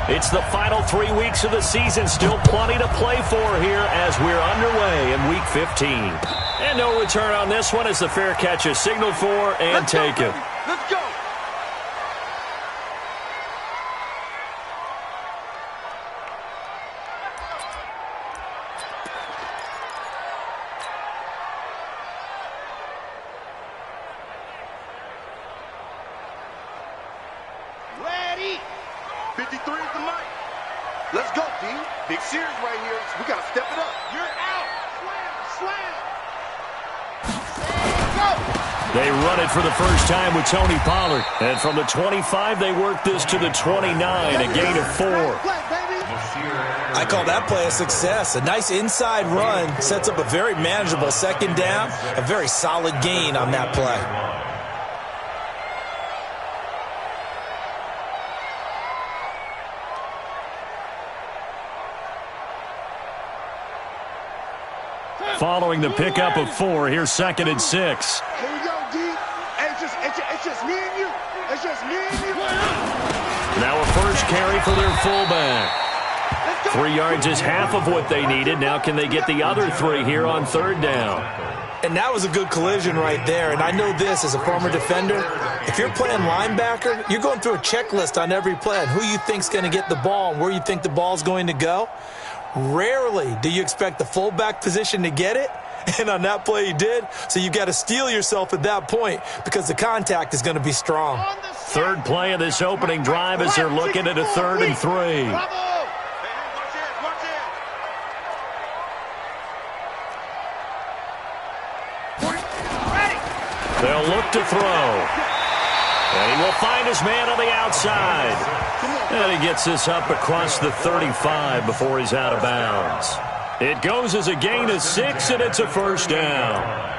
It's the final 3 weeks of the season. Still plenty to play for here as we're underway in Week 15. And no return on this one as the fair catch is signaled for and taken. Let's go. Ready. 53 is the mic. Let's go, D. Big series right here. We got to step it up. You're out. Slam. Go. They run it for the first time with Tony Pollard. And from the 25, they work this to the 29, a gain of 4. I call that play a success. A nice inside run sets up a very manageable second down, a very solid gain on that play. Following the pickup of 4, here's 2nd and 6. Here we go, D. It's just me and you. It's just me and you. Now a first carry for their fullback. 3 yards is half of what they needed. Now can they get the other 3 here on 3rd down? And that was a good collision right there. And I know this as a former defender. If you're playing linebacker, you're going through a checklist on every play on who you think's going to get the ball and where you think the ball's going to go. Rarely do you expect the fullback position to get it, and on that play he did. So you got to steel yourself at that point because the contact is going to be strong. 3rd play of this opening drive as they're looking at a 3rd and 3. They'll look to throw. And he will find his man on the outside. And he gets this up across the 35 before he's out of bounds. It goes as a gain of 6, and it's a first down.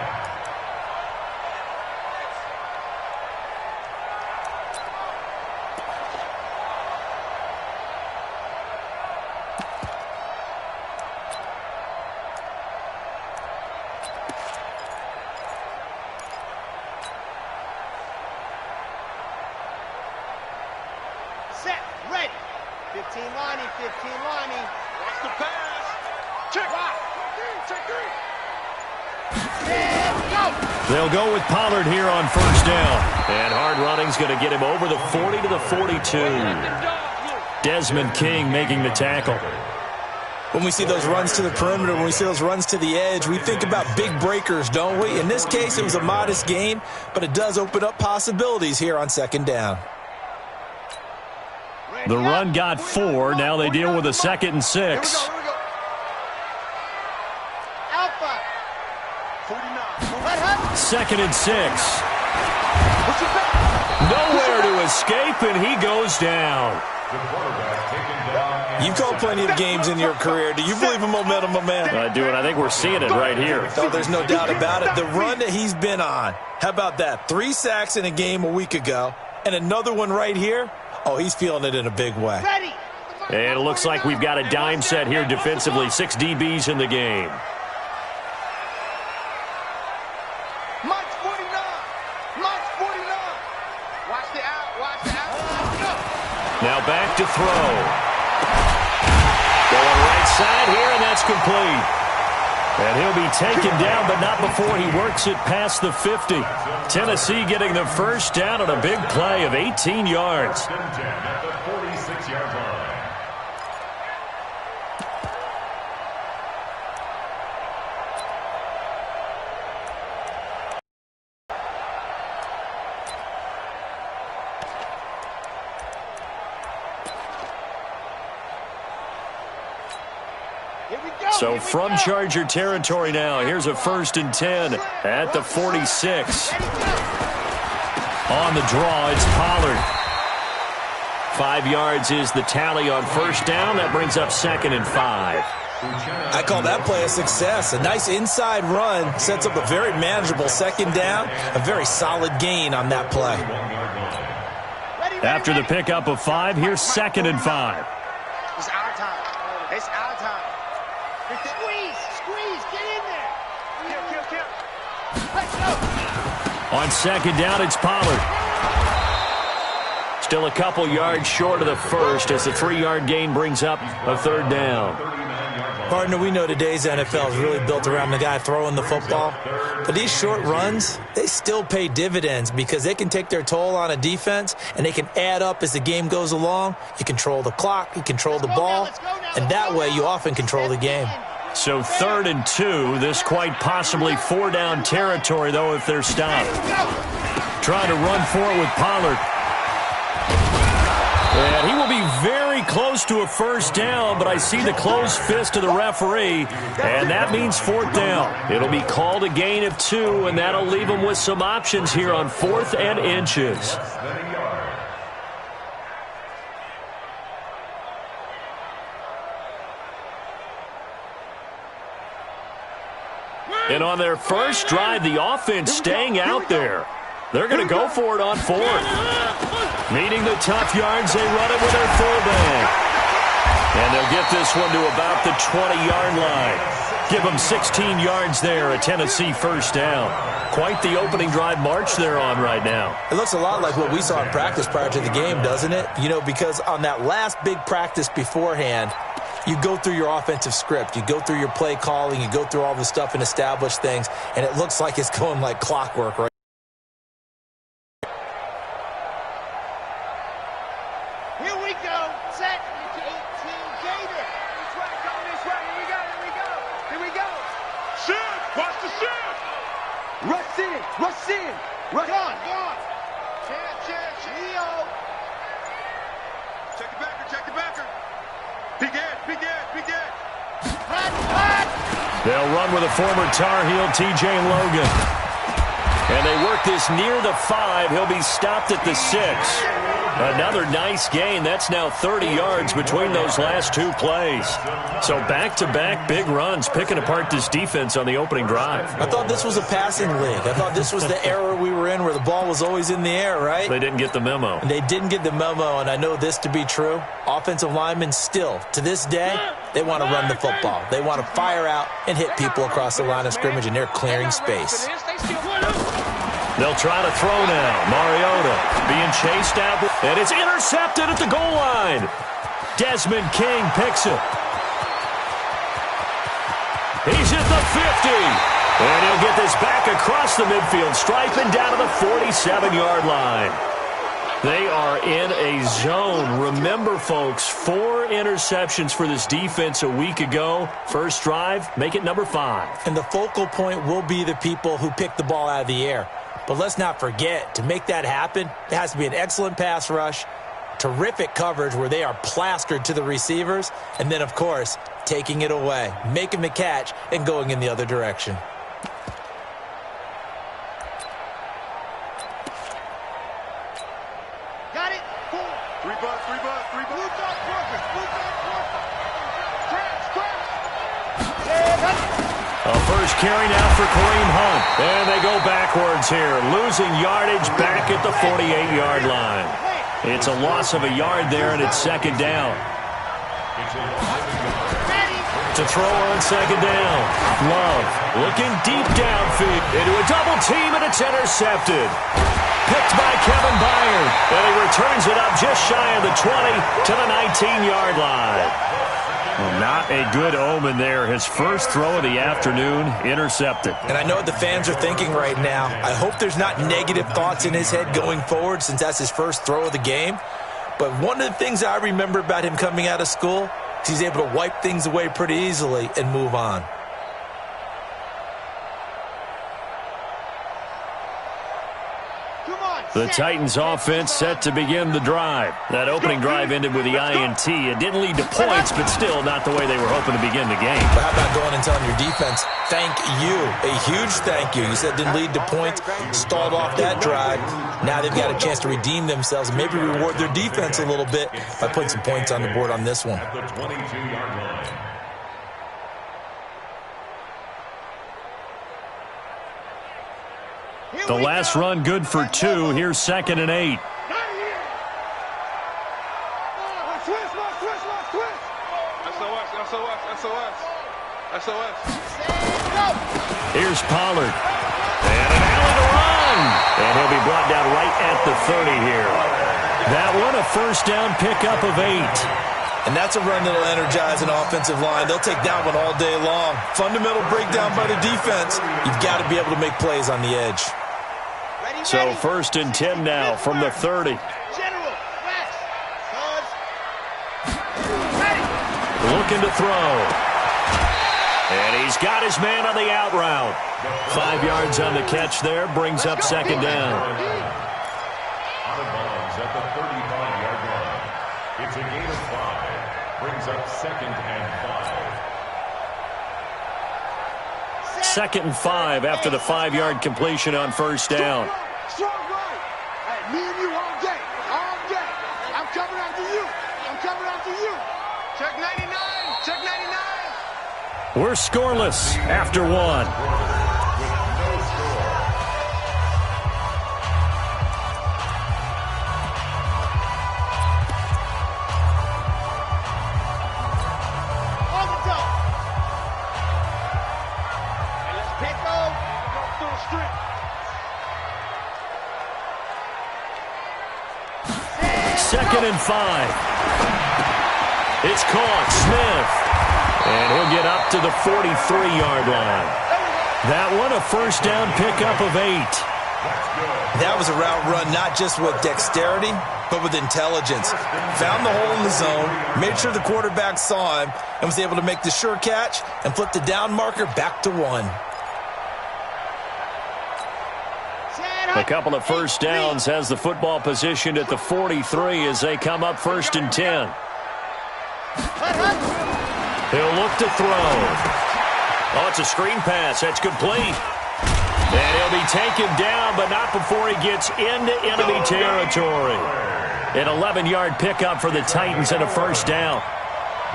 Set. Ready. 15 lining. Watch the pass. Check. Rock. Check 3. And go. They'll go with Pollard here on first down. And hard running's going to get him over the 40 to the 42. Desmond King making the tackle. When we see those runs to the perimeter, when we see those runs to the edge, we think about big breakers, don't we? In this case, it was a modest gain, but it does open up possibilities here on 2nd down. The run got 4. Now they deal with a 2nd and 6. Here we go. Alpha. 49. 2nd and 6. Nowhere to escape, and he goes down. You've called plenty of games in your career. Do you believe in momentum, my man? I do, and I think we're seeing it right here. Oh, there's no doubt about it. The run that he's been on. How about that? 3 sacks in a game a week ago, and another one right here. Oh, he's feeling it in a big way. Ready. And it looks like we've got a dime set here defensively. 6 DBs in the game. Mike's 49. Watch the out. Now back to throw. Going right side here, and that's complete. And he'll be taken down, but not before he works it past the 50. Tennessee getting the first down on a big play of 18 yards. So from Charger territory now, here's a 1st and 10 at the 46. On the draw, it's Pollard. 5 yards is the tally on first down. That brings up 2nd and 5. I call that play a success. A nice inside run sets up a very manageable 2nd down, a very solid gain on that play. After the pickup of 5, here's 2nd and 5. It's our time. It's our time. Squeeze, get in there. Kill. Let's go. On 2nd down, it's Pollard. Still a couple yards short of the first as the 3-yard gain brings up a third down. Partner, we know today's NFL is really built around the guy throwing the football. But these short runs, they still pay dividends because they can take their toll on a defense and they can add up as the game goes along. You control the clock, you control the ball, and that way you often control the game. So 3rd and 2, this quite possibly 4-down territory, though, if they're stopped. Trying to run for it with Pollard. And he will be very close to a first down, but I see the closed fist of the referee, and that means 4th down. It'll be called a gain of 2, and that'll leave them with some options here on 4th and inches. And on their first drive, the offense staying out there. They're going to go for it on 4th. Meeting the tough yards, they run it with their fullback. And they'll get this one to about the 20-yard line. Give them 16 yards there, a Tennessee first down. Quite the opening drive march they're on right now. It looks a lot like what we saw in practice prior to the game, doesn't it? You know, because on that last big practice beforehand, you go through your offensive script, you go through your play calling, you go through all the stuff and establish things, and it looks like it's going like clockwork, right? Here we go. Set. 18 Gator. This way, go this way. Here we go. Here we go. Here we go. Shift. Watch the shift. Rush in. Rush in. Rush on. On. Check. Leo. Check the backer. Check the backer. Big Ed. Big Ed. Big Ed. They'll run with a former Tar Heel, T.J. Logan. And they work this near the 5. He'll be stopped at the 6. Another nice gain. That's now 30 yards between those last 2 plays. So back-to-back big runs, picking apart this defense on the opening drive. I thought this was a passing league. I thought this was the era we were in where the ball was always in the air, right? They didn't get the memo. They didn't get the memo, and I know this to be true. Offensive linemen still, to this day, they want to run the football. They want to fire out and hit people across the line of scrimmage, and they're clearing space. They'll try to throw now. Mariota being chased out, and it's intercepted at the goal line. Desmond King picks it. He's at the 50. And he'll get this back across the midfield stripe and down to the 47-yard line. They are in a zone. Remember, folks, 4 interceptions for this defense a week ago. First drive, make it number 5. And the focal point will be the people who pick the ball out of the air. But let's not forget, to make that happen, there has to be an excellent pass rush, terrific coverage where they are plastered to the receivers, and then, of course, taking it away, making the catch, and going in the other direction. Got it. 4. 3 bucks. 3 bucks. 3 bucks. Blue dot worker. Blue dot worker. Crash. A first carry now for Kareem Hunt. And they go backwards here, losing yardage back at the 48-yard line. It's a loss of a yard there, and it's 2nd down. To throw on 2nd down. Love looking deep downfield into a double team, and it's intercepted. Picked by Kevin Byard. And he returns it up just shy of the 20 to the 19-yard line. Well, not a good omen there. His first throw of the afternoon intercepted. And I know what the fans are thinking right now. I hope there's not negative thoughts in his head going forward since that's his first throw of the game. But one of the things I remember about him coming out of school is he's able to wipe things away pretty easily and move on. The Titans offense set to begin the drive. That opening drive ended with the INT. It didn't lead to points, but still not the way they were hoping to begin the game. But how about going and telling your defense, thank you, a huge thank you. You said it didn't lead to points, stalled off that drive. Now they've got a chance to redeem themselves and maybe reward their defense a little bit by putting some points on the board on this one. The last run good for 2. Here's 2nd and 8. Here's Pollard. And an alley to run. And he'll be brought down right at the 30 here. That one a first down pickup of 8. And that's a run that'll energize an offensive line. They'll take that one all day long. Fundamental breakdown by the defense. You've got to be able to make plays on the edge. So first and 10 now from the 30. Looking to throw. And he's got his man on the out route. 5 yards on the catch there, brings up second down. Out of bounds at the 35-yard line. It's a gain of 5. Brings up second and 5. Second and 5 after the 5-yard completion on first down. Strong right. Hey, me and you all day. All day. I'm coming after you. I'm coming after you. Check 99. Check 99. We're scoreless after one. On the top. And let's pick off. Go through the street. Second and 5. It's caught. Smith. And he'll get up to the 43-yard line. That one a first down pickup of 8. That was a route run not just with dexterity, but with intelligence. Found the hole in the zone, made sure the quarterback saw him, and was able to make the sure catch and flip the down marker back to 1. A couple of first downs has the football positioned at the 43 as they come up first and 10. He'll look to throw. Oh, it's a screen pass. That's complete. And he'll be taken down, but not before he gets into enemy territory. An 11-yard pickup for the Titans and a first down.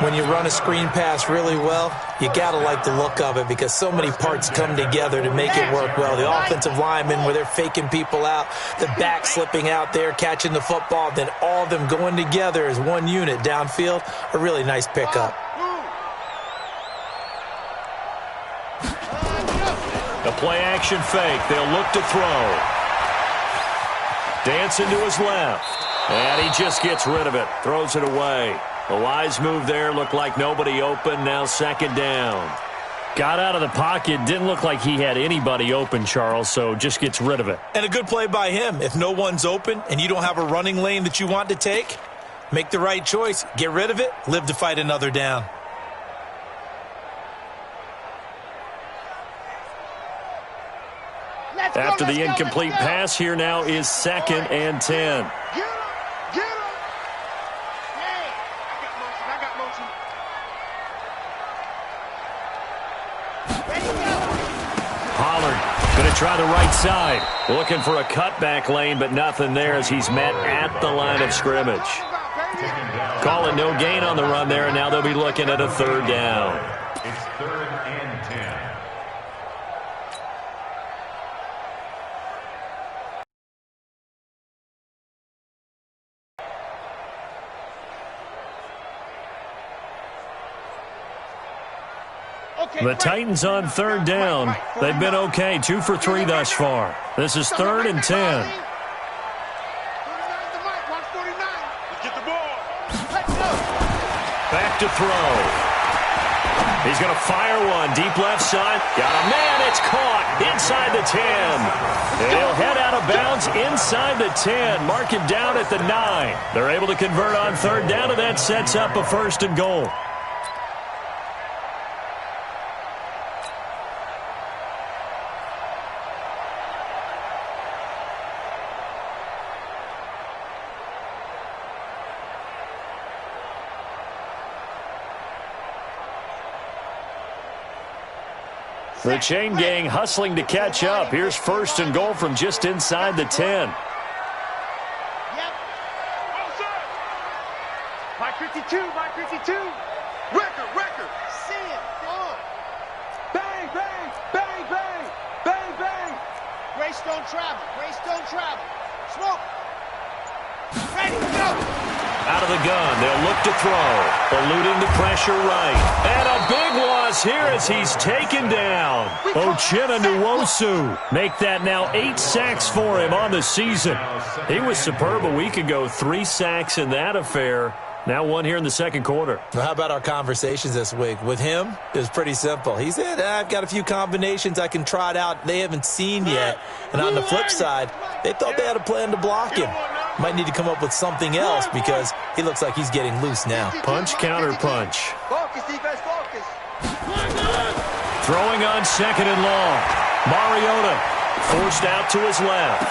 When you run a screen pass really well, you got to like the look of it because so many parts come together to make it work well. The offensive linemen, where they're faking people out, the back slipping out there, catching the football, then all of them going together as one unit downfield, a really nice pickup. A play-action fake. They'll look to throw. Dancing to his left. And he just gets rid of it. Throws it away. A wise move there. Looked like nobody open. Now second down. Got out of the pocket. Didn't look like he had anybody open, Charles, so just gets rid of it. And a good play by him. If no one's open and you don't have a running lane that you want to take, make the right choice. Get rid of it. Live to fight another down. After the incomplete pass, here now is second and 10. Get him. Get him. Hey, I got motion. Pollard going to try the right side. Looking for a cutback lane, but nothing there as he's met at the line of scrimmage. Calling no gain on the run there, and now they'll be looking at a third down. It's third and 10. The Titans on third down. They've been okay, 2 for 3 thus far. This is third and 10. Back to throw. He's going to fire one. Deep left side. Got a man. It's caught inside the 10. And he'll head out of bounds inside the 10. Mark him down at the 9. They're able to convert on third down, and that sets up a first and goal. The chain gang hustling to catch up. Here's first and goal from just inside the 10. Yep. Mike 52, Mike 52. Record. See it. Go on. Bang, bang, bang, bang, bang, bang. Greystone travel. Smoke. Ready to go. out of the gun. They'll look to throw. Eluding the pressure right. And a big loss here as he's taken down. Uchenna Nwosu make that now 8 sacks for him on the season. He was superb a week ago. 3 sacks in that affair. Now 1 here in the second quarter. Well, how about our conversations this week? With him, it was pretty simple. He said, I've got a few combinations I can try it out they haven't seen yet. And on the flip side, they thought they had a plan to block him. Might need to come up with something else because he looks like he's getting loose now. Punch, counter punch. Focus, defense, focus. Throwing on 2nd and long. Mariota forced out to his left.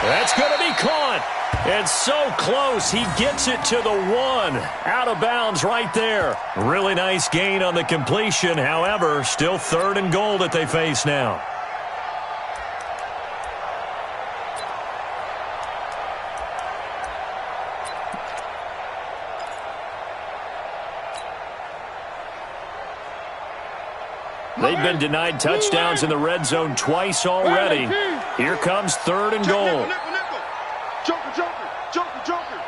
That's going to be caught. And so close, he gets it to the 1. Out of bounds right there. Really nice gain on the completion. However, still 3rd and goal that they face now. They've been denied touchdowns in the red zone twice already. Here comes 3rd and goal. Joker, Joker, Joker, Joker.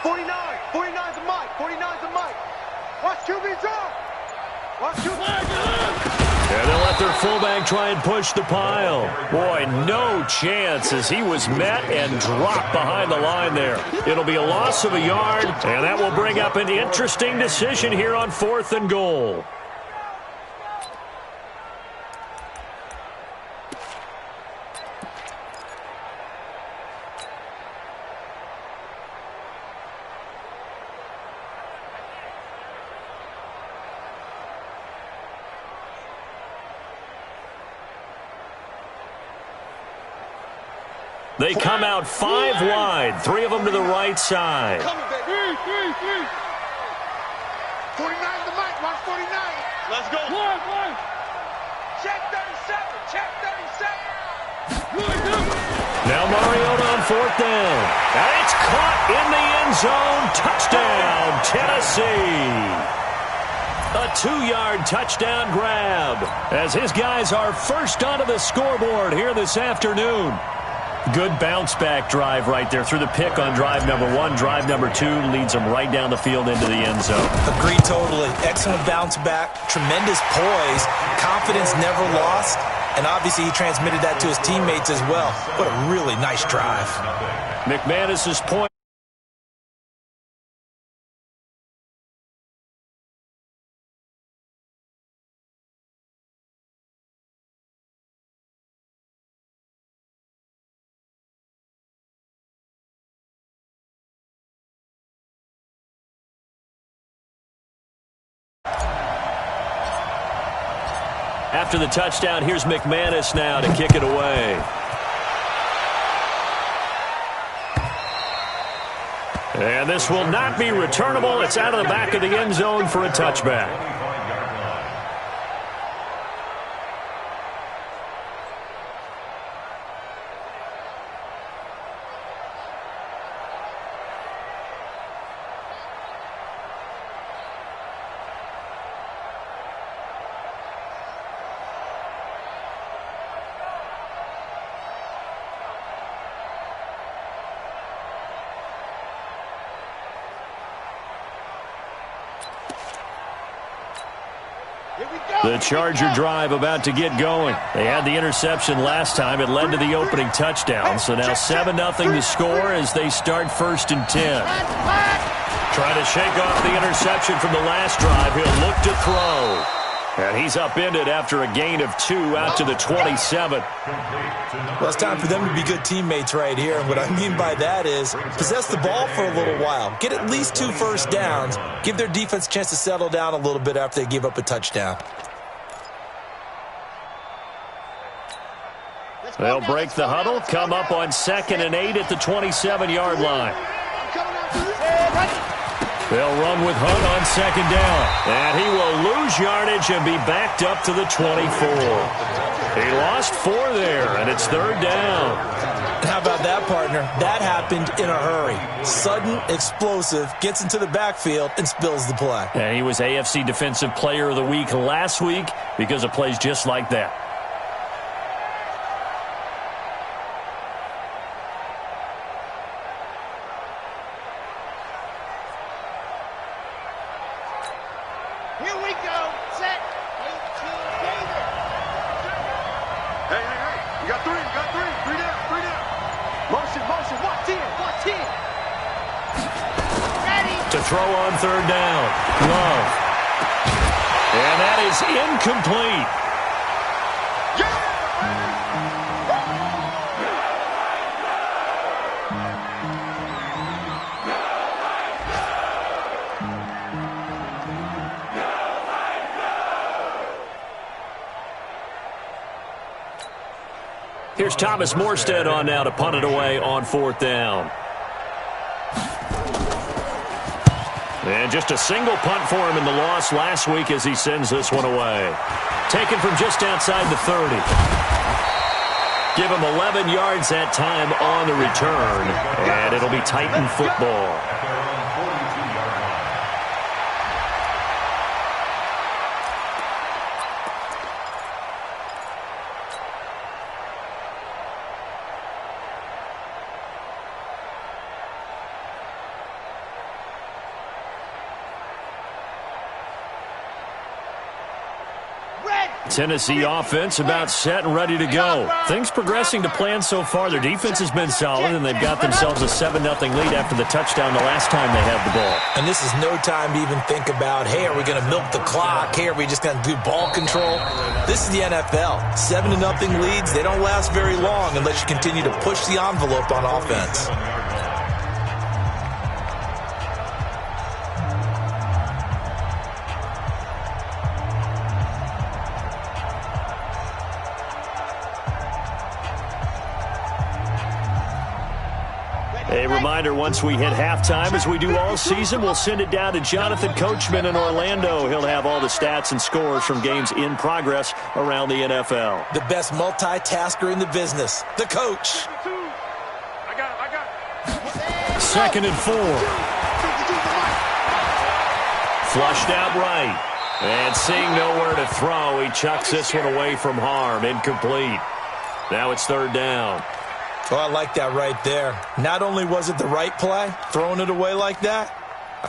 49, 49's a mic, 49's a mic. Watch QB drop. Watch QB. And they'll let their fullback try and push the pile. Boy, no chance as he was met and dropped behind the line there. It'll be a loss of a yard, and that will bring up an interesting decision here on 4th and goal. They come out 5 wide, 3 of them to the right side. 49's the mic, watch 49. Let's go. Check 37, check 37. Now Mariota on 4th down. And it's caught in the end zone. Touchdown, Tennessee. A 2-yard touchdown grab as his guys are first onto the scoreboard here this afternoon. Good bounce-back drive right there through the pick on drive number 1. Drive number 2 leads them right down the field into the end zone. Agreed totally. Excellent bounce-back, tremendous poise, confidence never lost, and obviously he transmitted that to his teammates as well. What a really nice drive. McManus's point. After the touchdown, here's McManus now to kick it away. And this will not be returnable. It's out of the back of the end zone for a touchback. The Charger drive about to get going. They had the interception last time. It led to the opening touchdown. So now 7-0 to score as they start 1st and 10. Trying to shake off the interception from the last drive. He'll look to throw. And he's upended after a gain of 2 out to the 27. Well, it's time for them to be good teammates right here. And what I mean by that is possess the ball for a little while. Get at least 2 first downs. Give their defense a chance to settle down a little bit after they give up a touchdown. They'll break the huddle, come up on 2nd and 8 at the 27-yard line. They'll run with Hunt on 2nd down. And he will lose yardage and be backed up to the 24. He lost 4 there, and it's 3rd down. How about that, partner? That happened in a hurry. Sudden, explosive, gets into the backfield, and spills the play. And he was AFC Defensive Player of the Week last week because of plays just like that. Here we go. Set. 18, David. Hey, hey, hey. You got three. You got three. Three down. Three down. Motion, motion. Watch in. Watch in. Ready. To throw on third down. Love. And that is incomplete. Here's Thomas Morstead on now to punt it away on fourth down. And just a single punt for him in the loss last week as he sends this one away. Taken from just outside the 30. Give him 11 yards that time on the return. And it'll be Titan football. Tennessee offense about set and ready to go. Things progressing to plan so far. Their defense has been solid, and they've got themselves a 7-0 lead after the touchdown the last time they had the ball. And this is no time to even think about, hey, are we going to milk the clock? Hey, are we just going to do ball control? This is the NFL. 7-0 leads, they don't last very long unless you continue to push the envelope on offense. A reminder, once we hit halftime, as we do all season, we'll send it down to Jonathan Coachman in Orlando. He'll have all the stats and scores from games in progress around the NFL. The best multitasker in the business, the coach. I got it. 2nd and 4. Flushed out right. And seeing nowhere to throw, he chucks this one away from harm. Incomplete. Now it's third down. Oh, I like that right there. Not only was it the right play, throwing it away like that,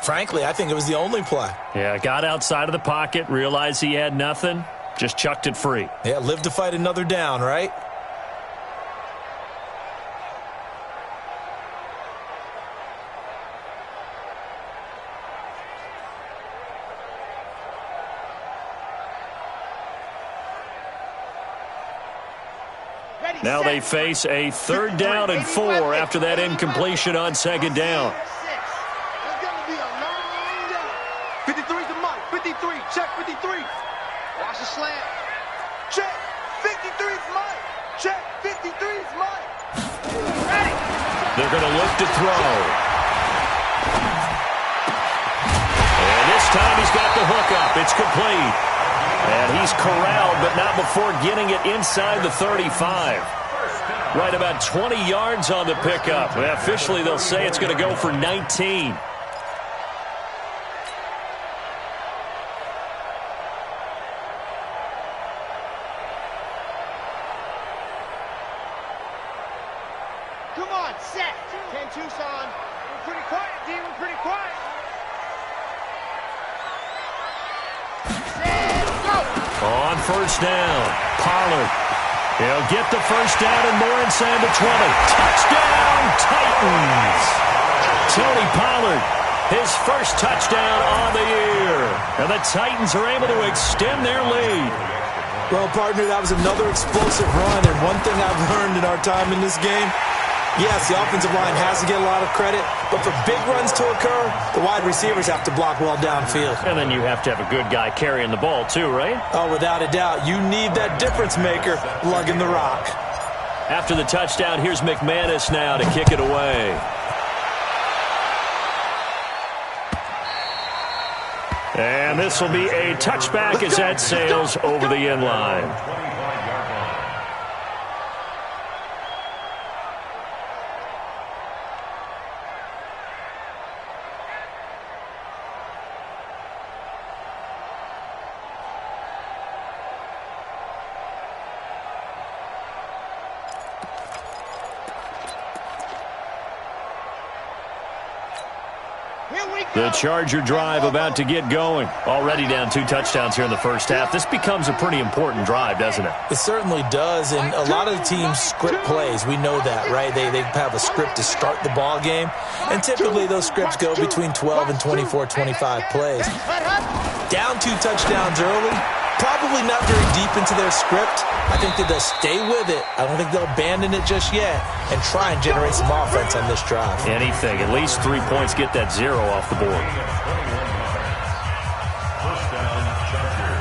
frankly, I think it was the only play. Yeah, got outside of the pocket, realized he had nothing, just chucked it free. Yeah, live to fight another down, right? Now they face a 3rd down and 4 after that incompletion on 2nd down. It's going to be a long day. 53's the mark. 53. Check 53. Watch the slant. Check. 53's Mike. Check. 53's Mike. Ready. They're going to look to throw. And this time he's got the hook up. It's complete. And he's corralled, but not before getting it inside the 35. Right about 20 yards on the pickup. Well, officially, they'll say it's going to go for 19. Come on, set. 10 Tucson. We're pretty quiet, D. We're pretty quiet. On first down, Pollard. He'll get the first down and more inside the 20. Touchdown, Titans! Tony Pollard, his first touchdown on the year. And the Titans are able to extend their lead. Well, partner, that was another explosive run. And one thing I've learned in our time in this game, yes, the offensive line has to get a lot of credit, but for big runs to occur, the wide receivers have to block well downfield. And then you have to have a good guy carrying the ball too, right? Oh, without a doubt. You need that difference maker lugging the rock. After the touchdown, here's McManus now to kick it away. And this will be a touchback as that sails over the end line. The Charger drive about to get going. Already down 2 touchdowns here in the first half. This becomes a pretty important drive, doesn't it? It certainly does, and a lot of the teams script plays. We know that, right? They have a script to start the ball game, and typically those scripts go between 12 and 24, 25 plays. Down 2 touchdowns early, probably not very deep into their script. I think that they'll stay with it. I don't think they'll abandon it just yet and try and generate some offense on this drive. Anything. At least 3 points, get that 0 off the board. First down, Chargers.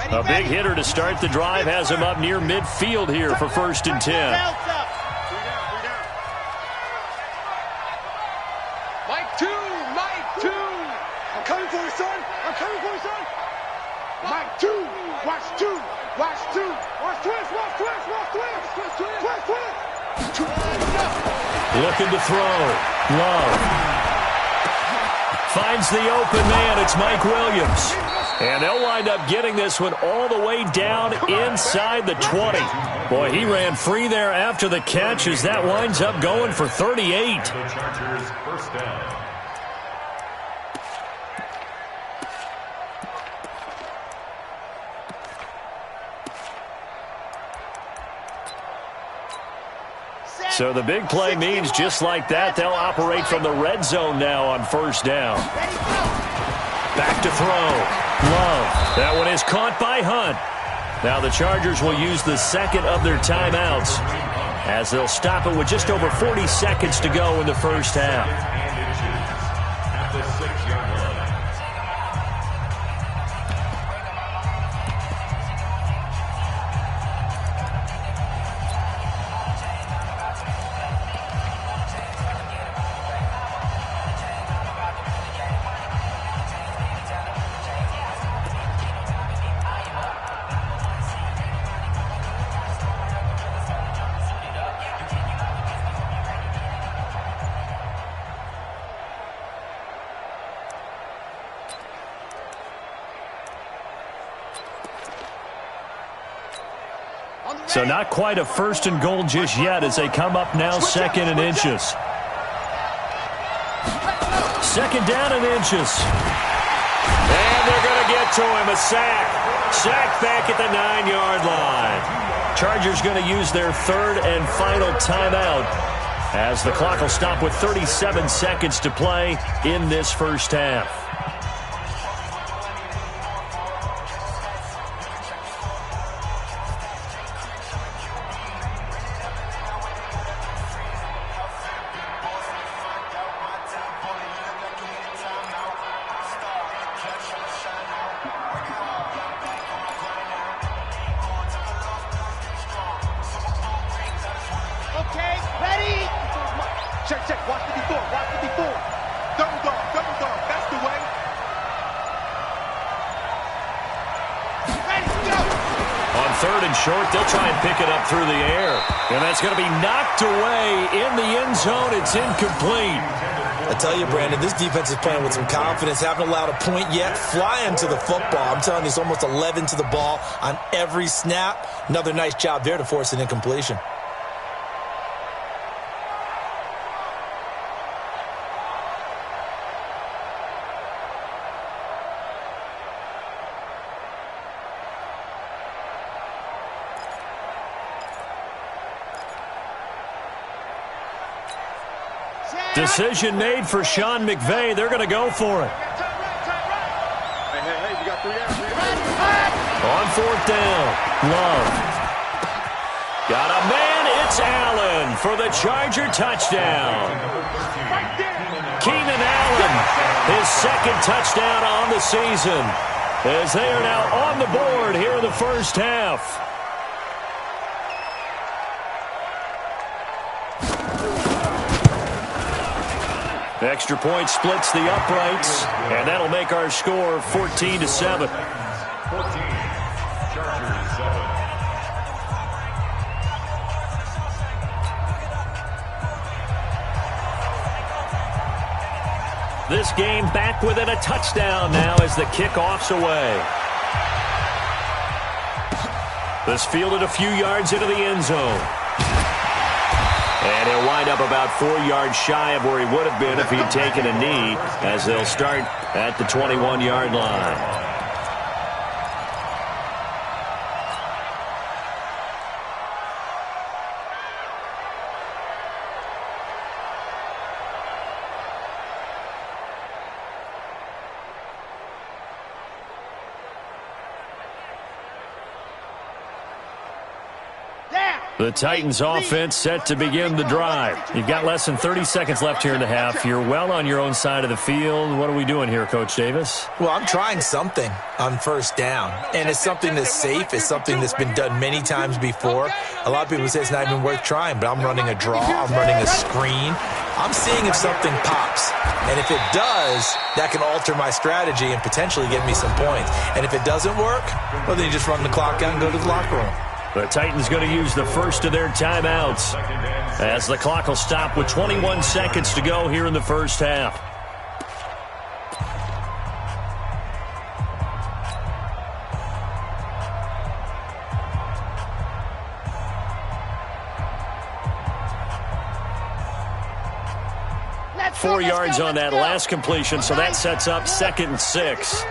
A big hitter to start the drive has him up near midfield here for 1st and 10. Mike 2, Mike 2. I'm coming for you, son. I'm coming for you, son. Mike 2, watch 2, watch 2. Watch twist, watch twist, watch twist. Twist, twist. Looking to throw. Love. Finds the open man. It's Mike Williams. And they'll wind up getting this one all the way down inside the 20. Boy, he ran free there after the catch as that winds up going for 38. The Chargers first down. So the big play means just like that, they'll operate from the red zone now on 1st down. Back to throw. Love. That one is caught by Hunt. Now the Chargers will use the second of their timeouts as they'll stop it with just over 40 seconds to go in the first half. At the 6-yard line. So not quite a 1st and goal just yet as they come up now 2nd and inches. 2nd down and inches. And they're going to get to him. A sack. Sack back at the 9-yard line. Chargers going to use their 3rd and final timeout as the clock will stop with 37 seconds to play in this first half. Check, watch 54, watch 54. Double dog, that's the way. Ready, go. On 3rd and short, they'll try and pick it up through the air. And that's going to be knocked away in the end zone. It's incomplete. I tell you, Brandon, this defense is playing with some confidence. Haven't allowed a point yet. Flying to the football. I'm telling you, it's almost 11 to the ball on every snap. Another nice job there to force an incompletion. Decision made for Sean McVay. They're going to go for it. Hey, you got 3 down. On 4th down, Love. Got a man, it's Allen for the Charger touchdown. Keenan Allen, his 2nd touchdown on the season, as they are now on the board here in the first half. Extra point splits the uprights, and that'll make our score 14-7. 14, Chargers 7. This game back within a touchdown now as the kickoff's away. This fielded a few yards into the end zone. And he'll wind up about 4 yards shy of where he would have been if he'd taken a knee, as they'll start at the 21-yard line. The Titans offense set to begin the drive. You've got less than 30 seconds left here in the half. You're well on your own side of the field. What are we doing here, Coach Davis? Well, I'm trying something on first down, and it's something that's safe. It's something that's been done many times before. A lot of people say it's not even worth trying, but I'm running a draw. I'm running a screen. I'm seeing if something pops, and if it does, that can alter my strategy and potentially get me some points. And if it doesn't work, well, then you just run the clock out and go to the locker room. The Titans going to use the first of their timeouts as the clock will stop with 21 seconds to go here in the first half. Let's 4 go, yards on that let's go. last completion, so that sets up 2nd and 6.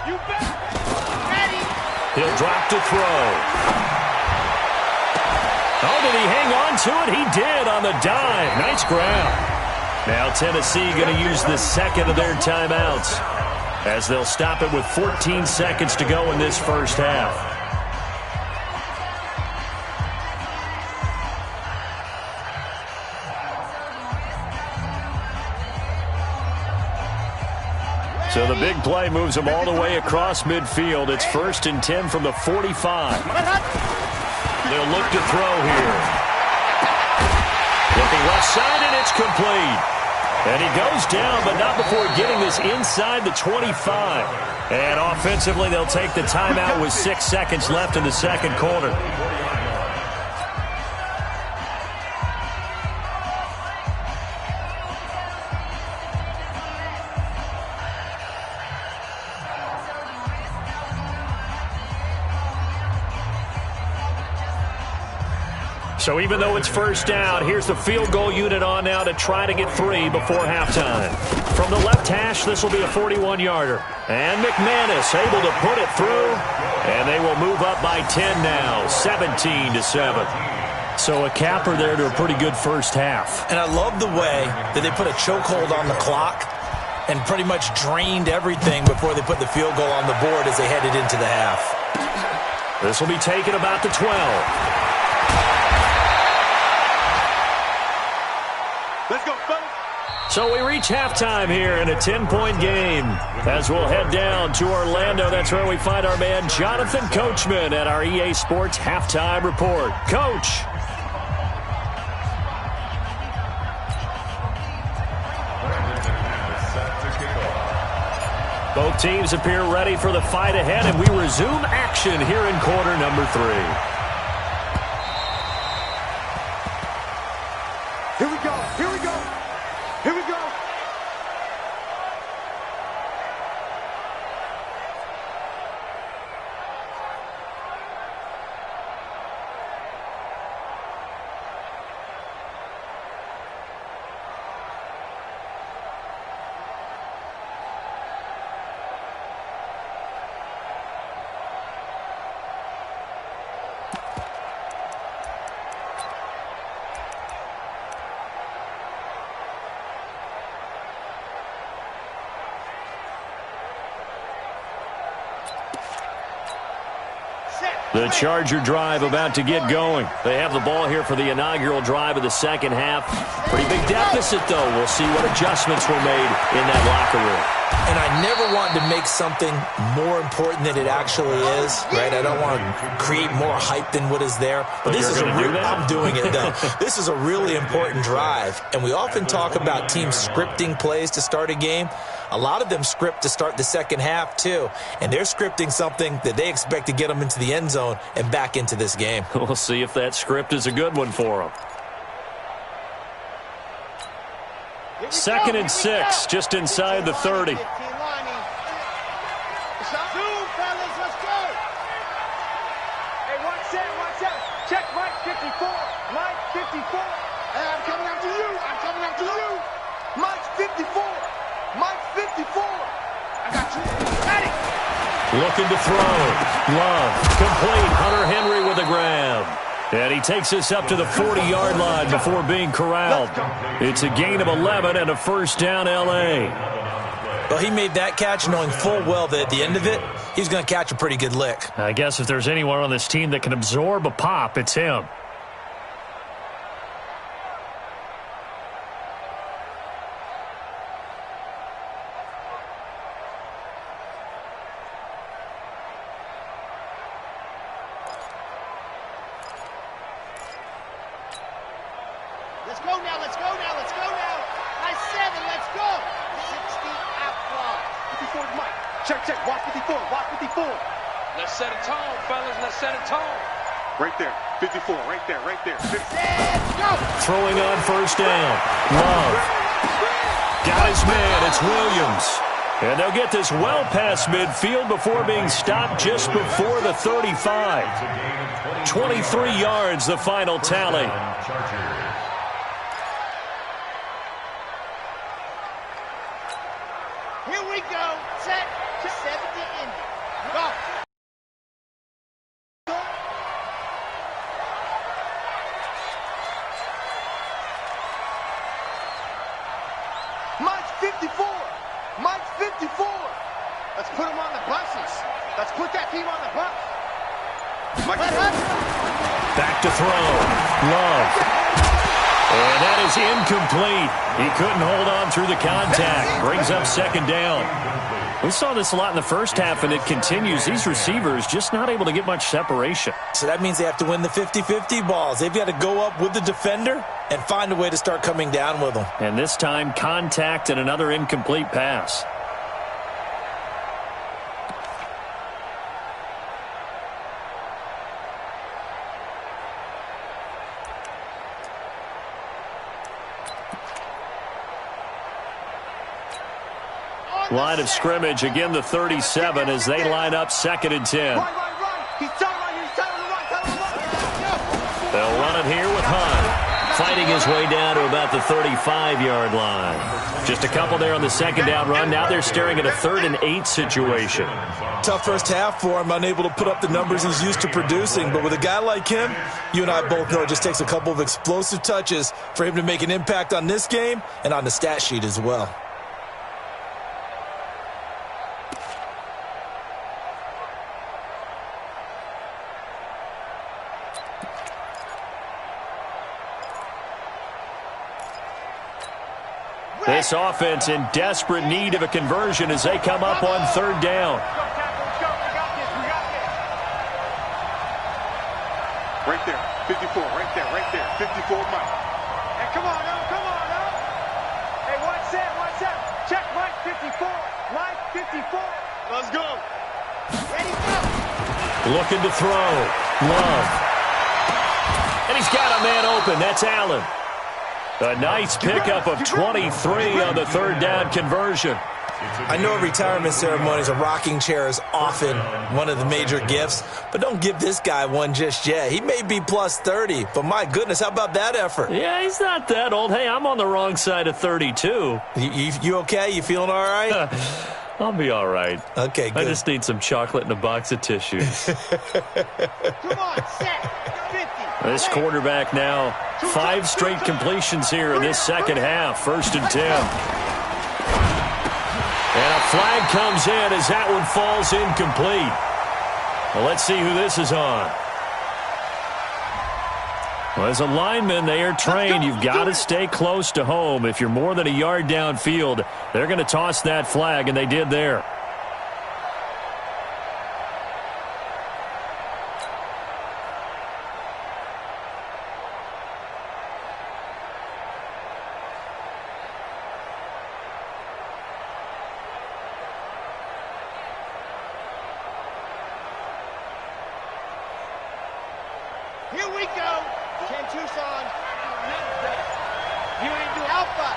You bet. Ready. He'll drop to throw. Oh, did he hang on to it? He did on the dive. Nice grab. Now Tennessee going to use the second of their timeouts as they'll stop it with 14 seconds to go in this first half. So the big play moves them all the way across midfield. It's 1st and 10 from the 45. They'll look to throw here. Looking left side, and it's complete. And he goes down, but not before getting this inside the 25. And offensively, they'll take the timeout with 6 seconds left in the second quarter. So even though it's first down, here's the field goal unit on now to try to get 3 before halftime. From the left hash, this will be a 41-yarder. And McManus able to put it through. And they will move up by 10 now, 17-7. So a capper there to a pretty good first half. And I love the way that they put a chokehold on the clock and pretty much drained everything before they put the field goal on the board as they headed into the half. This will be taken about the 12. Let's go, fellas. So we reach halftime here in a 10-point game. As we'll head down to Orlando, that's where we find our man Jonathan Coachman at our EA Sports Halftime Report. Coach. Both teams appear ready for the fight ahead, and we resume action here in quarter number 3. Here we go. Here we go. Here we go. The Charger drive about to get going. They have the ball here for the inaugural drive of the second half. Pretty big deficit, though. We'll see what adjustments were made in that locker room. And I never want to make something more important than it actually is, right? I don't want to create more hype than what is there. But this is I'm doing it, though. This is a really important drive. And we often talk about teams scripting plays to start a game. A lot of them script to start the second half, too. And they're scripting something that they expect to get them into the end zone and back into this game. We'll see if that script is a good one for them. 2nd and 6, just inside the 30. Zoom, fellas, let's go. Hey, watch that, watch out. Check Mike 54. Mike 54. Hey, I'm coming after you. I'm coming after you. Mike 54. Mike 54. I got you. Got it. Looking to throw. Love. Complete. Hunter Henry with a grab. And he takes us up to the 40-yard line before being corralled. It's a gain of 11 and a first down, L.A. Well, he made that catch knowing full well that at the end of it, he's going to catch a pretty good lick. I guess if there's anyone on this team that can absorb a pop, it's him. Let's go now, let's go now, let's go now. Nice 7, let's go. 60 out block. 54 is Mike. Check, check. Watch 54. Watch 54. Let's set a tone, fellas. Let's set a tone. Right there. 54. Right there. Right there. 50. Let's go. Throwing on first down. Love. Got his man. It's Williams. And they'll get this well past midfield before being stopped just before the 35. 23 yards, the final tally. Here we go. Set. 70 in. Go. Mike's 54. Mike's 54. Let's put him on the buses. Let's put that team on the bus. Mike. Back to throw. Love. And that is incomplete. He couldn't hold on through the contact. Brings up second down. We saw this a lot in the first half, and it continues. These receivers just not able to get much separation. So that means they have to win the 50-50 balls. They've got to go up with the defender and find a way to start coming down with them. And this time, contact and another incomplete pass. Line of scrimmage, again the 37 as they line up 2nd and 10. Right. He's telling right. He's telling right. Telling right. They'll run it here with Hunt, fighting his way down to about the 35-yard line. Just a couple there on the second down run. Now they're staring at a 3rd and 8 situation. Tough first half for him, unable to put up the numbers he's used to producing. But with a guy like him, you and I both know it just takes a couple of explosive touches for him to make an impact on this game and on the stat sheet as well. This offense in desperate need of a conversion as they come up on 3rd down. Right there. 54. Right there. Right there. 54 Mike. Hey, come on now. Come on now. Hey, watch that. Watch that. Check Mike 54. Mike 54. Let's go. Ready, go. Looking to throw. Love. And he's got a man open. That's Allen. A nice pickup of 23 on the 3rd down conversion. I know at retirement ceremonies a rocking chair is often one of the major gifts, but don't give this guy one just yet. He may be plus 30, but my goodness, how about that effort? Yeah, he's not that old. Hey, I'm on the wrong side of 32. You okay? You feeling all right? I'll be all right. Okay, good. I just need some chocolate and a box of tissues. Come on, set. 50. This quarterback now, 5 straight completions here in this second half. 1st and 10. And a flag comes in as that one falls incomplete. Well, let's see who this is on. Well, as a lineman, they are trained. You've got to stay close to home. If you're more than a yard downfield, they're going to toss that flag, and they did there. Here we go. 10 Tucson. You ain't do Alpha.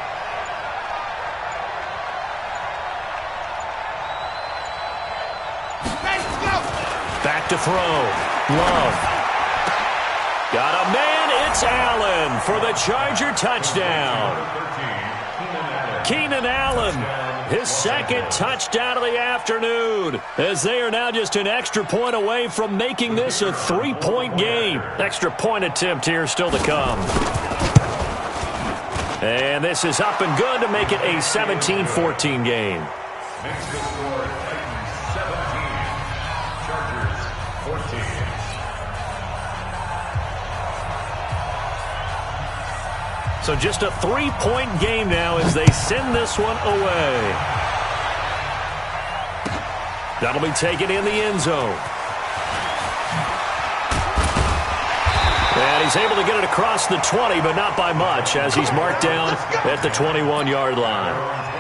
back to throw. Love. Got a man. It's Allen for the Charger touchdown. Keenan Allen, his second touchdown of the afternoon, as they are now just an extra point away from making this a 3-point game. Extra point attempt here still to come. And this is up and good to make it a 17-14 game. Makes the score Titans 17, Chargers 14. So just a 3-point game now as they send this one away. That'll be taken in the end zone. And he's able to get it across the 20, but not by much, as he's marked down at the 21-yard line.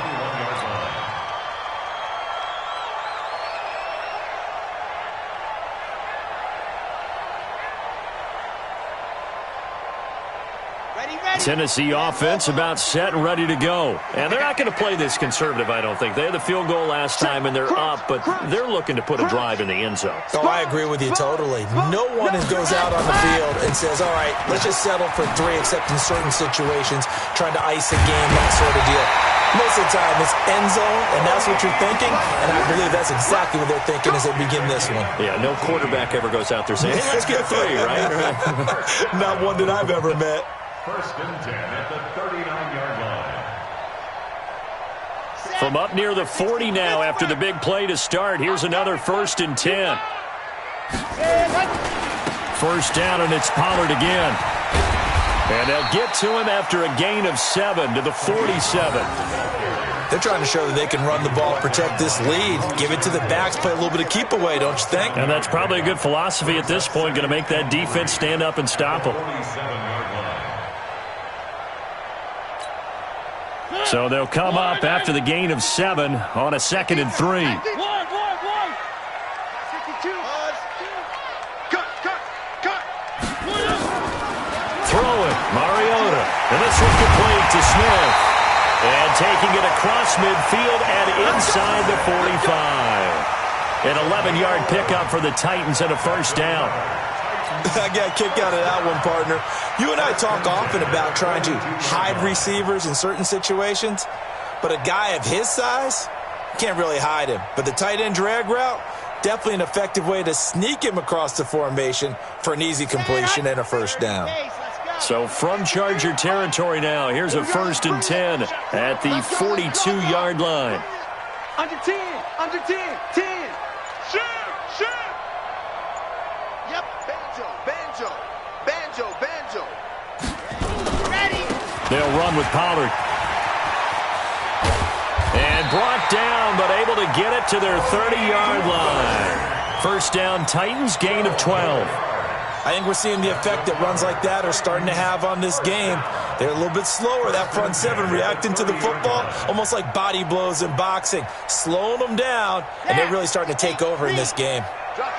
Tennessee offense about set and ready to go. And they're not going to play this conservative, I don't think. They had the field goal last time, and they're up, but they're looking to put a drive in the end zone. Oh, I agree with you totally. No one goes out on the field and says, all right, let's just settle for 3, except in certain situations, trying to ice a game, that sort of deal. Most of the time, it's end zone, and that's what you're thinking, and I believe that's exactly what they're thinking as they begin this one. Yeah, no quarterback ever goes out there saying, hey, let's get 3, right? Not one that I've ever met. First and 10 at the 39-yard line. From up near the 40 now after the big play to start. Here's another 1st and 10. First down, and it's Pollard again. And they'll get to him after a gain of 7 to the 47. They're trying to show that they can run the ball, protect this lead, give it to the backs, play a little bit of keep away, don't you think? And that's probably a good philosophy at this point, going to make that defense stand up and stop them. 47-yard line. So they'll come up after the gain of 7 on a 2nd and 3. Throw it, Mariota. And this one complete to Smith. And taking it across midfield and inside the 45. An 11-yard pickup for the Titans and a first down. I got a kick out of that one, partner. You and I talk often about trying to hide receivers in certain situations, but a guy of his size, can't really hide him. But the tight end drag route, definitely an effective way to sneak him across the formation for an easy completion and a first down. So from Charger territory now, here's a 1st and 10 at the 42-yard line. Under 10, 10. Shoot. Yep, banjo. Ready. They'll run with Pollard. And brought down, but able to get it to their 30-yard line. First down, Titans, gain of 12. I think we're seeing the effect that runs like that are starting to have on this game. They're a little bit slower, that front 7 reacting to the football, almost like body blows in boxing, slowing them down, and they're really starting to take over in this game.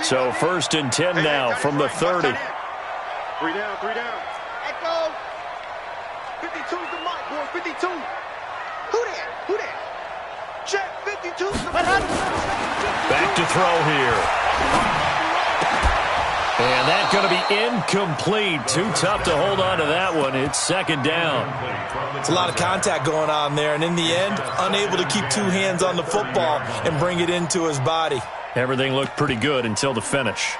So 1st and 10 now from the 30. 3 down. Echo. 52's the mark, boy. 52. Who that? Check 52's the mark. Back to throw here. And that's going to be incomplete. Too tough to hold on to that one. It's 2nd down. It's a lot of contact going on there, and in the end, unable to keep 2 hands on the football and bring it into his body. Everything looked pretty good until the finish.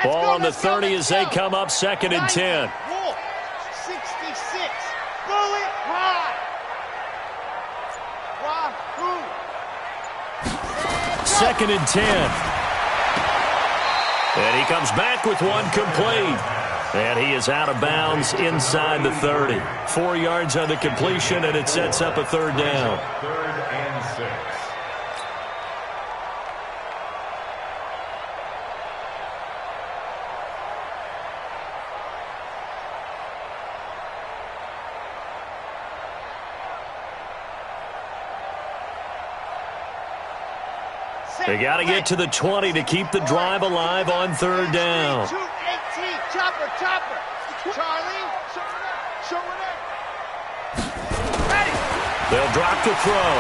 Ball on the 30 as they come up 2nd and 10. 66. Bullet high. Wahoo. 2nd and 10. And he comes back with one complete. And he is out of bounds inside the 30. 4 yards on the completion, and it sets up a 3rd down. 3rd and 6. They got to get to the 20 to keep the drive alive on 3rd down. 2-18. Chopper. Charlie. Show it up. Ready. They'll drop the throw.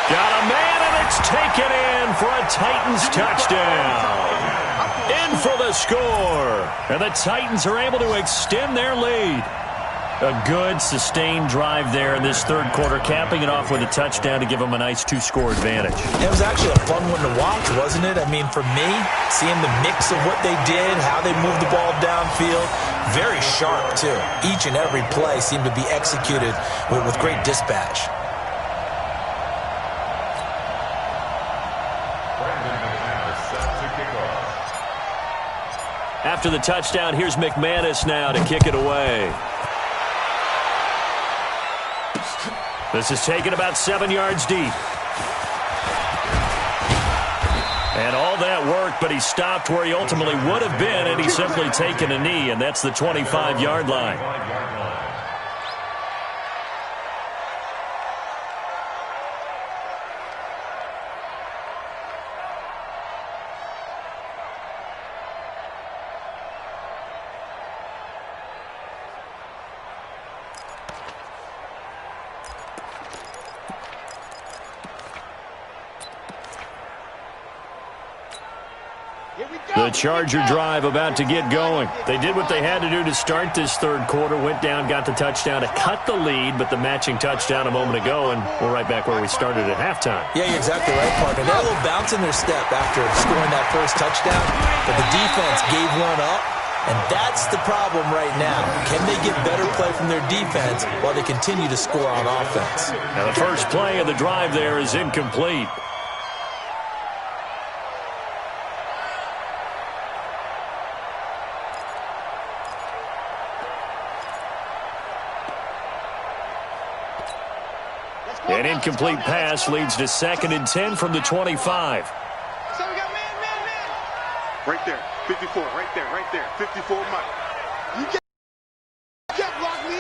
Got a man, and it's taken in for a Titans touchdown. In for the score. And the Titans are able to extend their lead. A good, sustained drive there in this third quarter, capping it off with a touchdown to give them a nice two-score advantage. It was actually a fun one to watch, wasn't it? I mean, for me, seeing the mix of what they did, how they moved the ball downfield, very sharp, too. Each and every play seemed to be executed with great dispatch. After the touchdown, here's McManus now to kick it away. This is taken about 7 yards deep. And all that work, but he stopped where he ultimately would have been, and he's simply taken a knee, and that's the 25-yard line. The Charger drive about to get going. They did what they had to do to start this third quarter, went down, got the touchdown to cut the lead, but the matching touchdown a moment ago, and we're right back where we started at halftime. Yeah, you're exactly right, partner. They had a little bounce in their step after scoring that first touchdown, but the defense gave one up, and that's the problem right now. Can they get better play from their defense while they continue to score on offense? Now the first play of the drive there is incomplete. An incomplete pass leads to 2nd and 10 from the 25. So we got man. Right there, 54, right there, 54 Mike. You can't block me.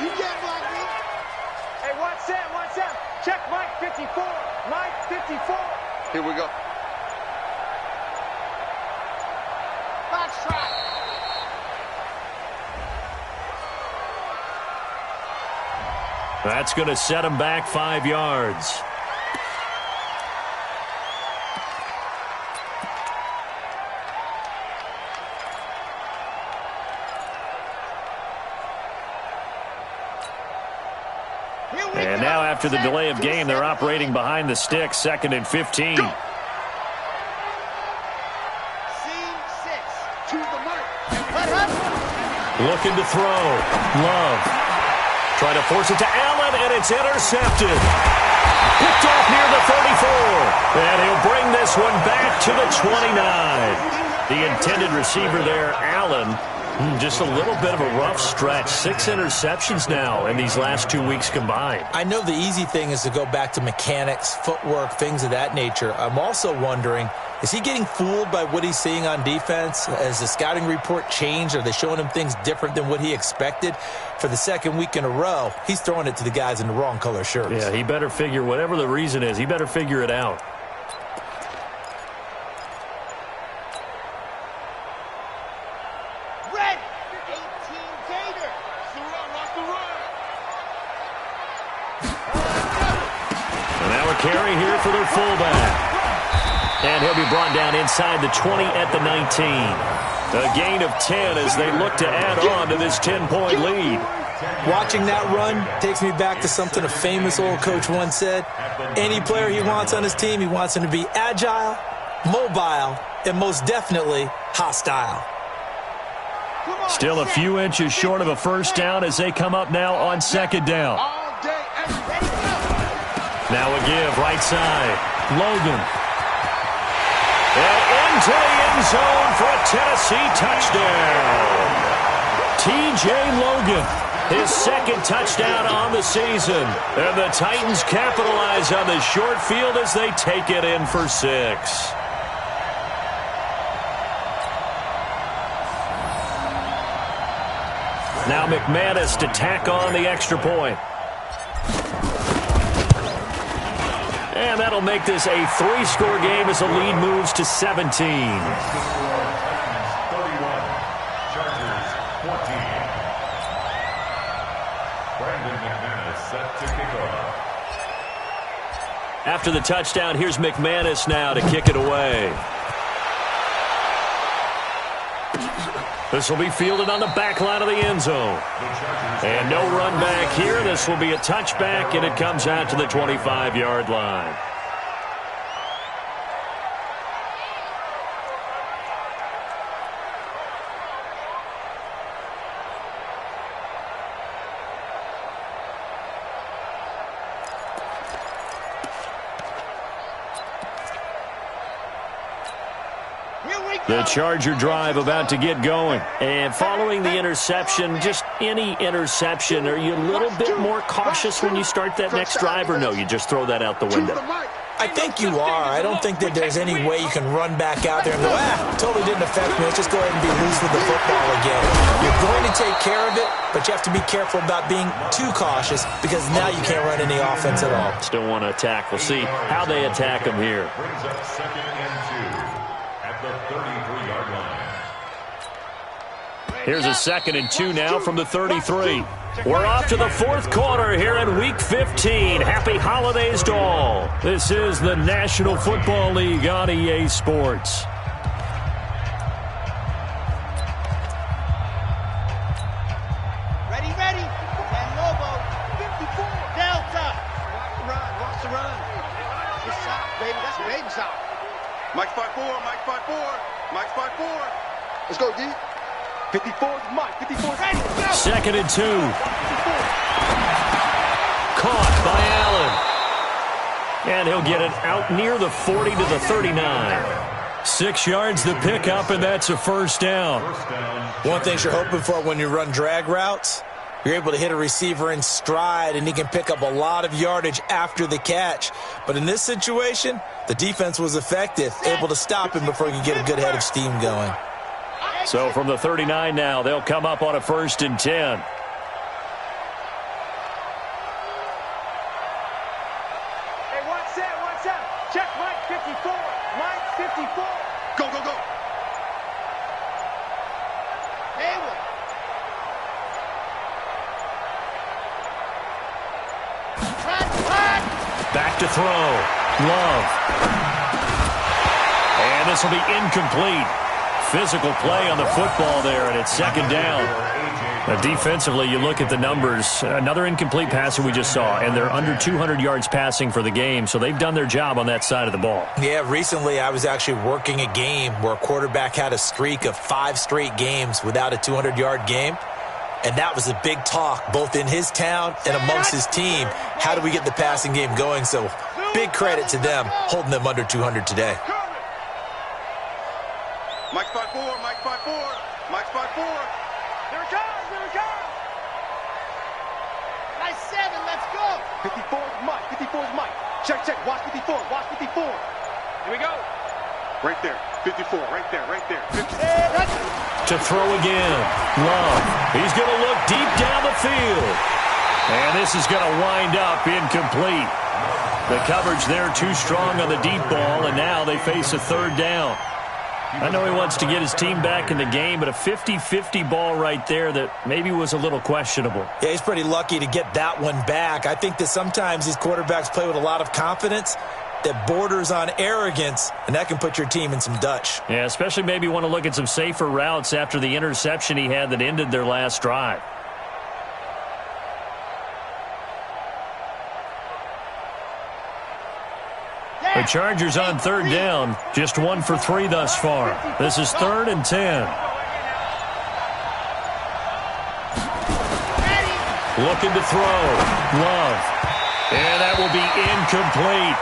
You can't block me. Hey, what's that? Check Mike 54. Mike 54. Here we go. Box trap. That's going to set him back 5 yards. And now after the delay of game, they're operating behind the sticks, 2nd and 15. C6 to the mark. Looking to throw. Love. Trying to force it to Allen, and it's intercepted. Picked off near the 34. And he'll bring this one back to the 29. The intended receiver there, Allen, just a little bit of a rough stretch. 6 interceptions now in these last 2 weeks combined. I know the easy thing is to go back to mechanics, footwork, things of that nature. I'm also wondering, is he getting fooled by what he's seeing on defense? Has the scouting report changed? Are they showing him things different than what he expected? For the second week in a row, he's throwing it to the guys in the wrong color shirts. Yeah, he better figure, whatever the reason is, he better figure it out. Red 18 Gator. Lost the run. And now a carry here for their fullback. And he'll be brought down inside the 20 at the 19. A gain of 10 as they look to add on to this 10-point lead. Watching that run takes me back to something a famous old coach once said. Any player he wants on his team, he wants him to be agile, mobile, and most definitely hostile. Still a few inches short of a first down as they come up now on 2nd down. Now a give, right side. Logan. And into the end zone for a Tennessee touchdown. T.J. Logan, his 2nd touchdown on the season. And the Titans capitalize on the short field as they take it in for 6. Now McManus to tack on the extra point. And that'll make this a 3-score game as the lead moves to 17. After the touchdown, here's McManus now to kick it away. This will be fielded on the back line of the end zone. And no run back here. This will be a touchback, and it comes out to the 25-yard line. The Charger drive about to get going. And following the interception, just any interception, are you a little bit more cautious when you start that next drive, or no, you just throw that out the window? I think you are. I don't think that there's any way you can run back out there and go, totally didn't affect me. Let's just go ahead and be loose with the football again. You're going to take care of it, but you have to be careful about being too cautious because now you can't run any offense at all. Still want to attack. We'll see how they attack them here. Brings up 2nd and 2 at the 33-yard line. Here's a 2nd and 2 now from the 33. We're off to the 4th quarter here in Week 15. Happy holidays to all. This is the National Football League on EA Sports. Ready. And Lobo. 54. Delta. Watch the run. Good shot, baby. That's a baby shot. Mike 5-4. Mike 5-4. Let's go, D. 54 is Mike. 54 is Ready, go. 2nd and 2. Caught by Allen. And he'll get it out near the 40 to the 39. 6 yards the pickup, and that's a first down. One thing you're hoping for when you run drag routes, you're able to hit a receiver in stride, and he can pick up a lot of yardage after the catch. But in this situation, the defense was effective, able to stop him before he could get a good head of steam going. So from the 39 now, they'll come up on a 1st and 10. Hey, watch out. Check Mike 54. Mike 54. Go. Hayward. Cut. Back to throw. Love. And this will be incomplete. Physical play on the football there, and it's 2nd down. Defensively, you look at the numbers. Another incomplete passer we just saw, and they're under 200 yards passing for the game, so they've done their job on that side of the ball. Yeah, recently I was actually working a game where a quarterback had a streak of 5 straight games without a 200-yard game, and that was a big talk both in his town and amongst his team. How do we get the passing game going? So big credit to them holding them under 200 today. Mike 5-4. Mike 5-4. Here it comes. Nice 7, let's go. 54 is Mike. Check. Watch 54. Here we go. Right there. 54. Right there. 54. To throw again. Love. He's going to look deep down the field. And this is going to wind up incomplete. The coverage there too strong on the deep ball, and now they face a 3rd down. I know he wants to get his team back in the game, but a 50-50 ball right there that maybe was a little questionable. Yeah, he's pretty lucky to get that one back. I think that sometimes these quarterbacks play with a lot of confidence that borders on arrogance, and that can put your team in some Dutch. Yeah, especially maybe want to look at some safer routes after the interception he had that ended their last drive. The Chargers on 3rd down, just 1 for 3 thus far. This is 3rd and 10. Looking to throw. Love. And that will be incomplete.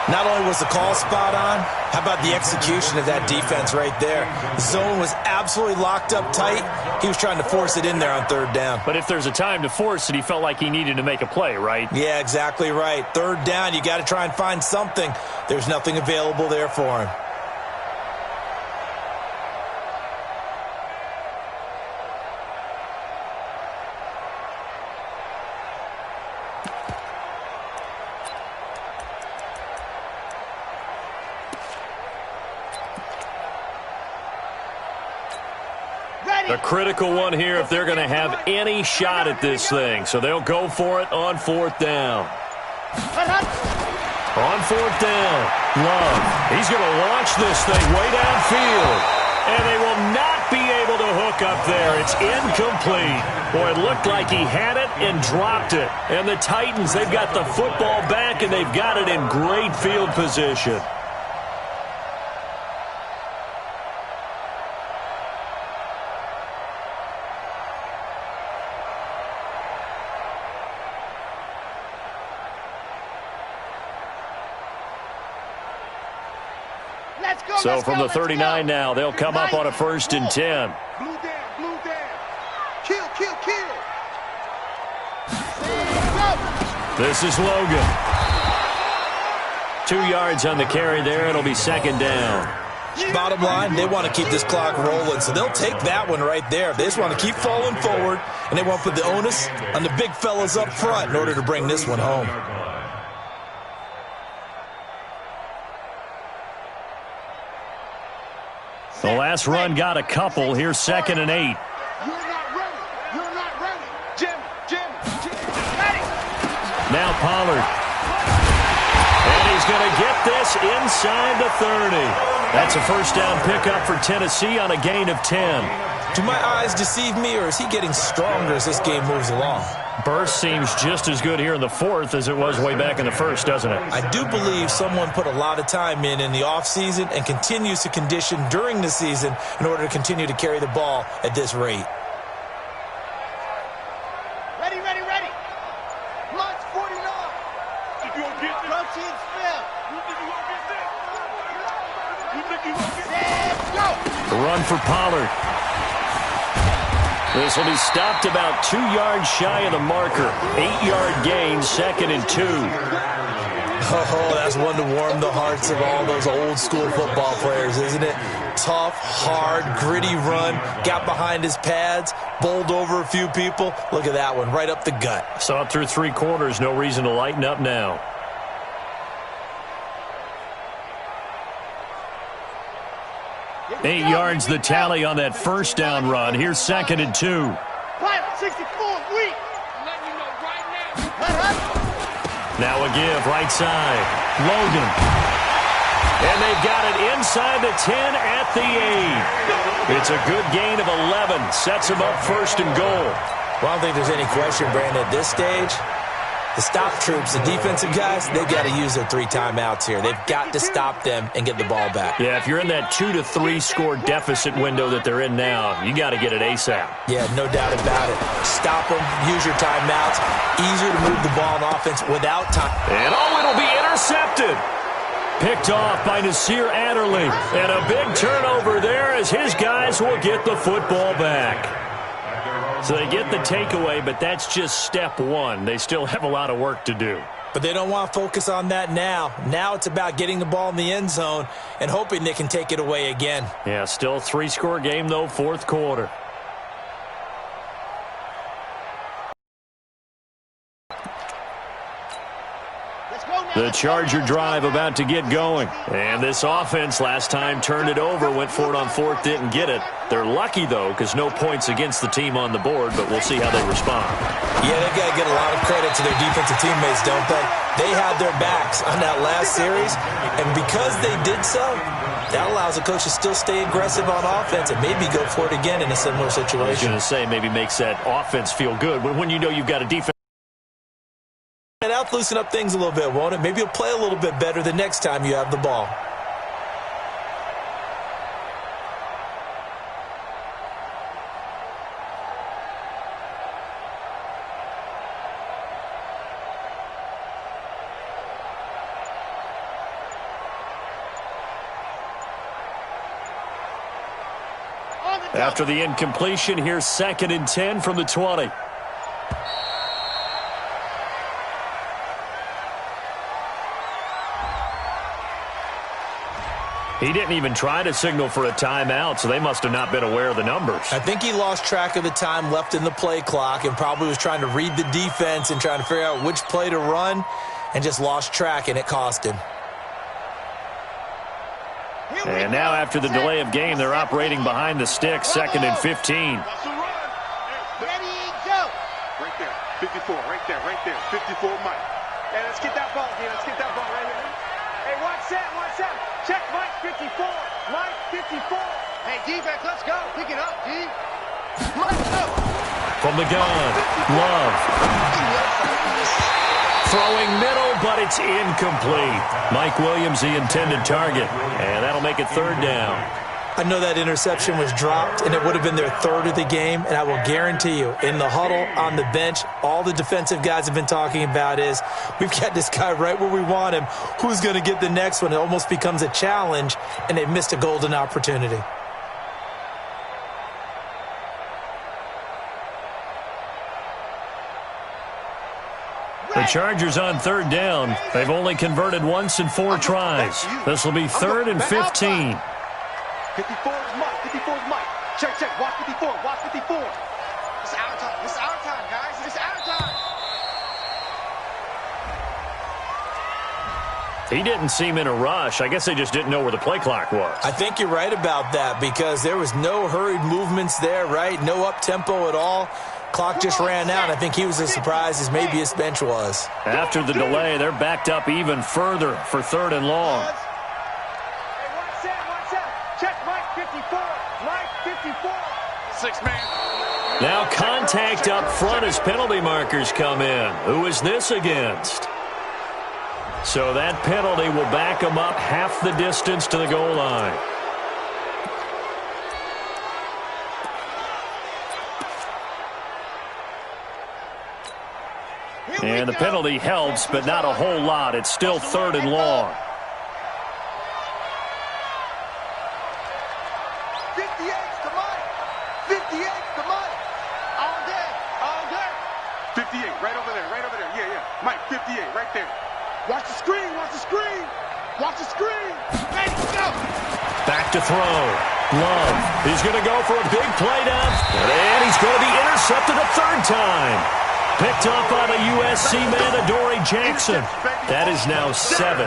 Not only was the call spot on, how about the execution of that defense right there? The zone was absolutely locked up tight. He was trying to force it in there on 3rd down. But if there's a time to force it, he felt like he needed to make a play, right? Yeah, exactly right. 3rd down, you got to try and find something. There's nothing available there for him. A critical one here if they're going to have any shot at this thing. So they'll go for it on 4th down. On fourth down, Love. He's going to launch this thing way downfield. And they will not be able to hook up there. It's incomplete. Boy, it looked like he had it and dropped it. And the Titans, they've got the football back, and they've got it in great field position. So from the 39 now, they'll come up on a 1st and 10. Blue down, blue down. Kill, kill, kill. This is Logan. 2 yards on the carry there. It'll be 2nd down. Bottom line, they want to keep this clock rolling, so they'll take that one right there. They just want to keep falling forward, and they want to put the onus on the big fellas up front in order to bring this one home. The last run got a couple. Here's 2nd and 8. You're not ready. You're not ready. Jim. Ready. Now Pollard. And he's going to get this inside the 30. That's a 1st down pickup for Tennessee on a gain of 10. Do my eyes deceive me, or is he getting stronger as this game moves along? Burst seems just as good here in the 4th as it was way back in the 1st, doesn't it? I do believe someone put a lot of time in the offseason and continues to condition during the season in order to continue to carry the ball at this rate. Ready. Lunch 49. You gonna get this? Protein spill. You think you gonna get this? You think you gonna get Let's go. The run for Pollard. This will be stopped about 2 yards shy of the marker. 8-yard gain, 2nd and 2. Oh, that's one to warm the hearts of all those old school football players, isn't it? Tough, hard, gritty run. Got behind his pads, bowled over a few people. Look at that one, right up the gut. Saw it through 3 quarters. No reason to lighten up now. Eight yards the tally on that 1st down run. Here's 2nd and 2. Pilot 64, weak. I'm letting you know right now. Now a give, right side. Logan. And they've got it inside the 10 at the 8. It's a good gain of 11. Sets them up 1st and goal. Well, I don't think there's any question, Brandon, at this stage. The stop troops, the defensive guys, they've got to use their 3 timeouts here. They've got to stop them and get the ball back. Yeah, if you're in that 2 to 3 score deficit window that they're in now, you got to get it ASAP. Yeah, no doubt about it. Stop them, use your timeouts. Easier to move the ball on offense without time. And it'll be intercepted. Picked off by Nasir Adderley. And a big turnover there as his guys will get the football back. So they get the takeaway, but that's just step 1. They still have a lot of work to do. But they don't want to focus on that now. Now it's about getting the ball in the end zone and hoping they can take it away again. Yeah, still a 3-score game, though, 4th quarter. The Charger drive about to get going. And this offense last time turned it over, went for it on 4th, didn't get it. They're lucky, though, because no points against the team on the board, but we'll see how they respond. Yeah, they've got to get a lot of credit to their defensive teammates, don't they? They had their backs on that last series, and because they did so, that allows the coach to still stay aggressive on offense and maybe go for it again in a similar situation. I was going to say, maybe makes that offense feel good when you know you've got a defense. That'll loosen up things a little bit, won't it? Maybe you'll play a little bit better the next time you have the ball. After the incompletion, here's 2nd and 10 from the 20. He didn't even try to signal for a timeout, so they must have not been aware of the numbers. I think he lost track of the time left in the play clock and probably was trying to read the defense and trying to figure out which play to run and just lost track, and it cost him. And now after the delay of game, they're operating behind the stick, 2nd and 15. That's a run. Ready, go. Right there. 54, right there. 54, Mike. Hey, let's get that ball, man. Let's get that ball right here. set, one set. Check Mike 54. Mike 54. Hey, defense, let's go. Pick it up, D. Mike, go. From the gun, Love. Throwing middle, but it's incomplete. Mike Williams, the intended target. And that'll make it third down. I know that interception was dropped, and it would have been their third of the game, and I will guarantee you, in the huddle, on the bench, all the defensive guys have been talking about is, we've got this guy right where we want him. Who's going to get the next one? It almost becomes a challenge, and they've missed a golden opportunity. The Chargers on third down. They've only converted once in 4 tries. This will be third and 15. 54 is Mike. 54 is Mike. Check, check. Watch 54. Watch 54. It's our time. It's our time, guys. It's our time. He didn't seem in a rush. I guess they just didn't know where the play clock was. I think you're right about that because there was no hurried movements there, right? No up-tempo at all. Clock just ran out. I think he was as surprised as maybe his bench was. After the delay, they're backed up even further for third and long. Check Mike 54. Mike 54. 6-man. Now contact up front as penalty markers come in. Who is this against? So that penalty will back them up half the distance to the goal line. And the penalty helps, but not a whole lot. It's still third and long. 58's to Mike. 58's to Mike. All day. All day. 58, right over there. Right over there. Yeah, yeah. Mike, 58, right there. Watch the screen. Watch the screen. Watch the screen. Hey, go. Back to throw. Love. He's going to go for a big play down. And he's going to be intercepted a third time. Picked up by the USC man, Adoree Jackson. That is now 7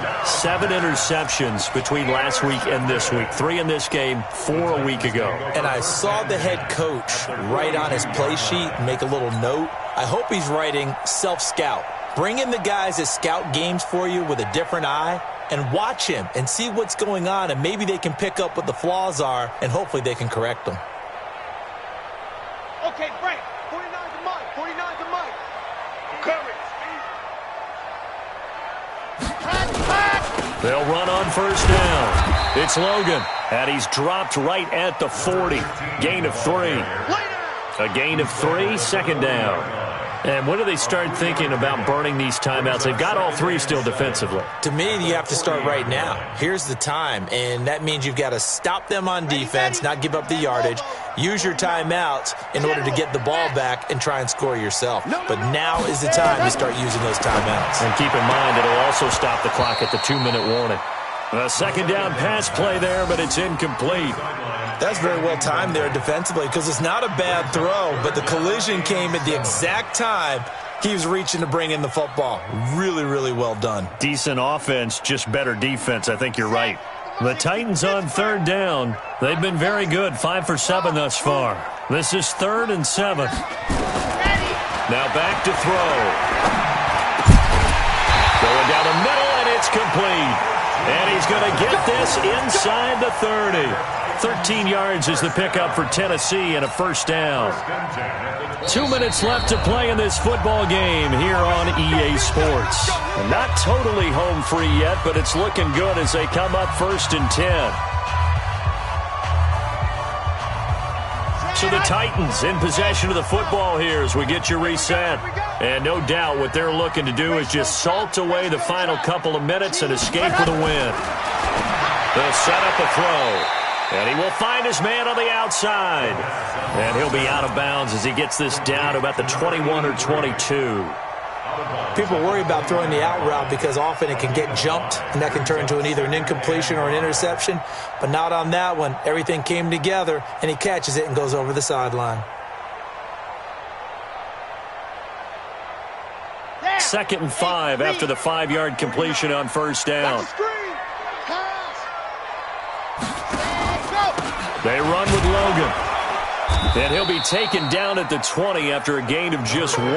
interceptions between last week and this week. 3 in this game, 4 a week ago. And I saw the head coach write on his play sheet and make a little note. I hope he's writing self-scout. Bring in the guys that scout games for you with a different eye and watch him and see what's going on, and maybe they can pick up what the flaws are, and hopefully they can correct them. Okay, Frank. 49 to Mike. 49 to Mike. Courage. They'll run on first down. It's Logan, and he's dropped right at the 40. Gain of 3. A gain of 3, second down. And when do they start thinking about burning these timeouts? They've got all 3 still defensively. To me, you have to start right now. Here's the time, and that means you've got to stop them on defense, not give up the yardage, use your timeouts in order to get the ball back and try and score yourself. But now is the time to start using those timeouts. And keep in mind, it'll also stop the clock at the 2-minute warning. A second down pass play there, but it's incomplete. That's very well timed there defensively because it's not a bad throw, but the collision came at the exact time he was reaching to bring in the football. Really, really well done. Decent offense, just better defense. I think you're right. The Titans on third down. They've been very good, 5 for 7 thus far. This is 3rd and 7. Now back to throw. Going down the middle, and it's complete. And he's going to get this inside the 30. 13 yards is the pickup for Tennessee and a first down. 2 minutes left to play in this football game here on EA Sports. Not totally home free yet, but it's looking good as they come up 1st and 10. So the Titans in possession of the football here as we get you reset. And no doubt what they're looking to do is just salt away the final couple of minutes and escape with a win. They'll set up a throw. And he will find his man on the outside. And he'll be out of bounds as he gets this down to about the 21 or 22. People worry about throwing the out route because often it can get jumped, and that can turn into either an incompletion or an interception. But not on that one. Everything came together, and he catches it and goes over the sideline. 2nd and 5 after the 5-yard completion on first down. They run with Logan. And he'll be taken down at the 20 after a gain of just 1.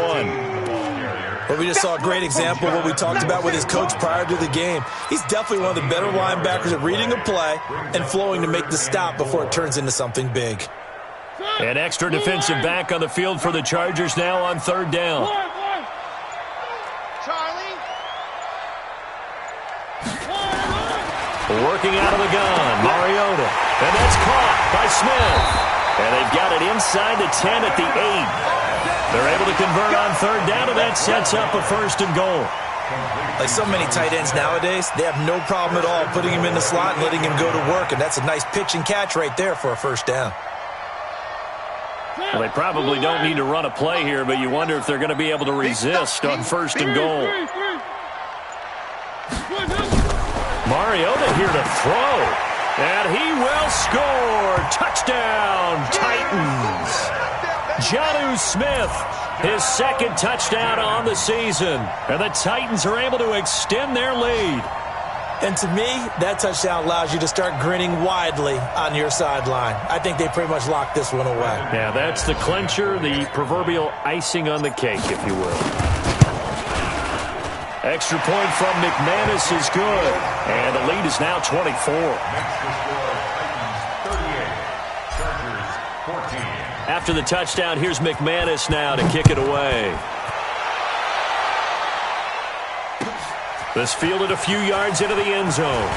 Well, we just saw a great example of what we talked about with his coach prior to the game. He's definitely one of the better linebackers at reading a play and flowing to make the stop before it turns into something big. An extra defensive back on the field for the Chargers now on third down. Charlie. Working out of the gun, Mariota. And that's caught by Smith. And they've got it inside the 10 at the 8. They're able to convert on third down, and that sets up a first and goal. Like so many tight ends nowadays, they have no problem at all putting him in the slot and letting him go to work, and that's a nice pitch and catch right there for a first down. Well, they probably don't need to run a play here, but you wonder if they're going to be able to resist on first and goal. Mariota here to throw, and he will score. Touchdown, Titans. Jonnu Smith, his second touchdown on the season. And the Titans are able to extend their lead. And to me, that touchdown allows you to start grinning widely on your sideline. I think they pretty much locked this one away. Yeah, that's the clincher, the proverbial icing on the cake, if you will. Extra point from McManus is good. And the lead is now 24. Makes the score Titans 38, Chargers 14. After the touchdown, here's McManus now to kick it away. This fielded a few yards into the end zone.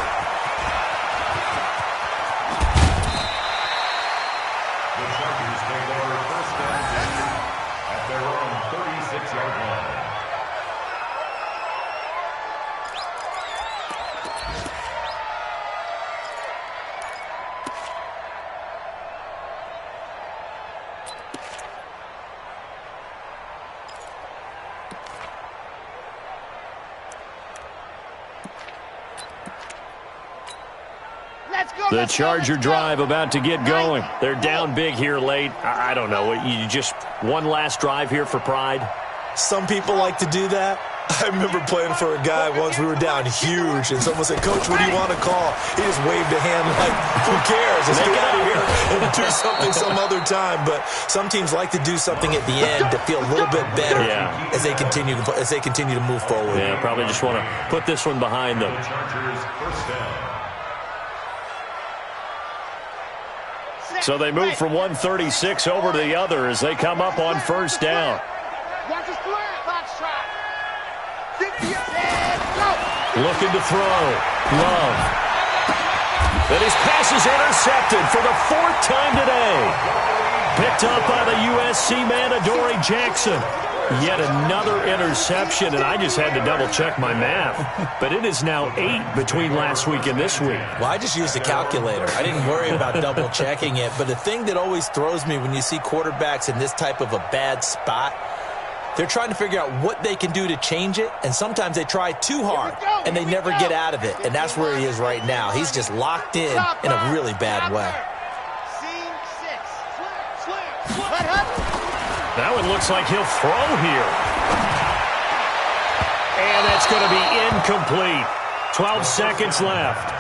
The Chargers take over first down at their own 36-yard line. The Charger drive about to get going. They're down big here late. I don't know. You just one last drive here for pride? Some people like to do that. I remember playing for a guy once. We were down huge, and someone said, "Coach, what do you want to call?" He just waved a hand like, "Who cares? Let's get out of here and do something some other time." But some teams like to do something at the end to feel a little bit better as they continue to move forward. Yeah, probably just want to put this one behind them. The Chargers first down. So they move from 136 over to the other as they come up on first down. Watch his flat. Box trap. Looking to throw. Love. And his pass is intercepted for the fourth time today. Picked up by the USC man, Adoree Jackson. Yet another interception, and I just had to double-check my math. But it is now 8 between last week and this week. Well, I just used a calculator. I didn't worry about double-checking it. But the thing that always throws me when you see quarterbacks in this type of a bad spot, they're trying to figure out what they can do to change it, and sometimes they try too hard, and they never get out of it. And that's where he is right now. He's just locked in a really bad way. Now it looks like he'll throw here. And that's going to be incomplete. 12 seconds left.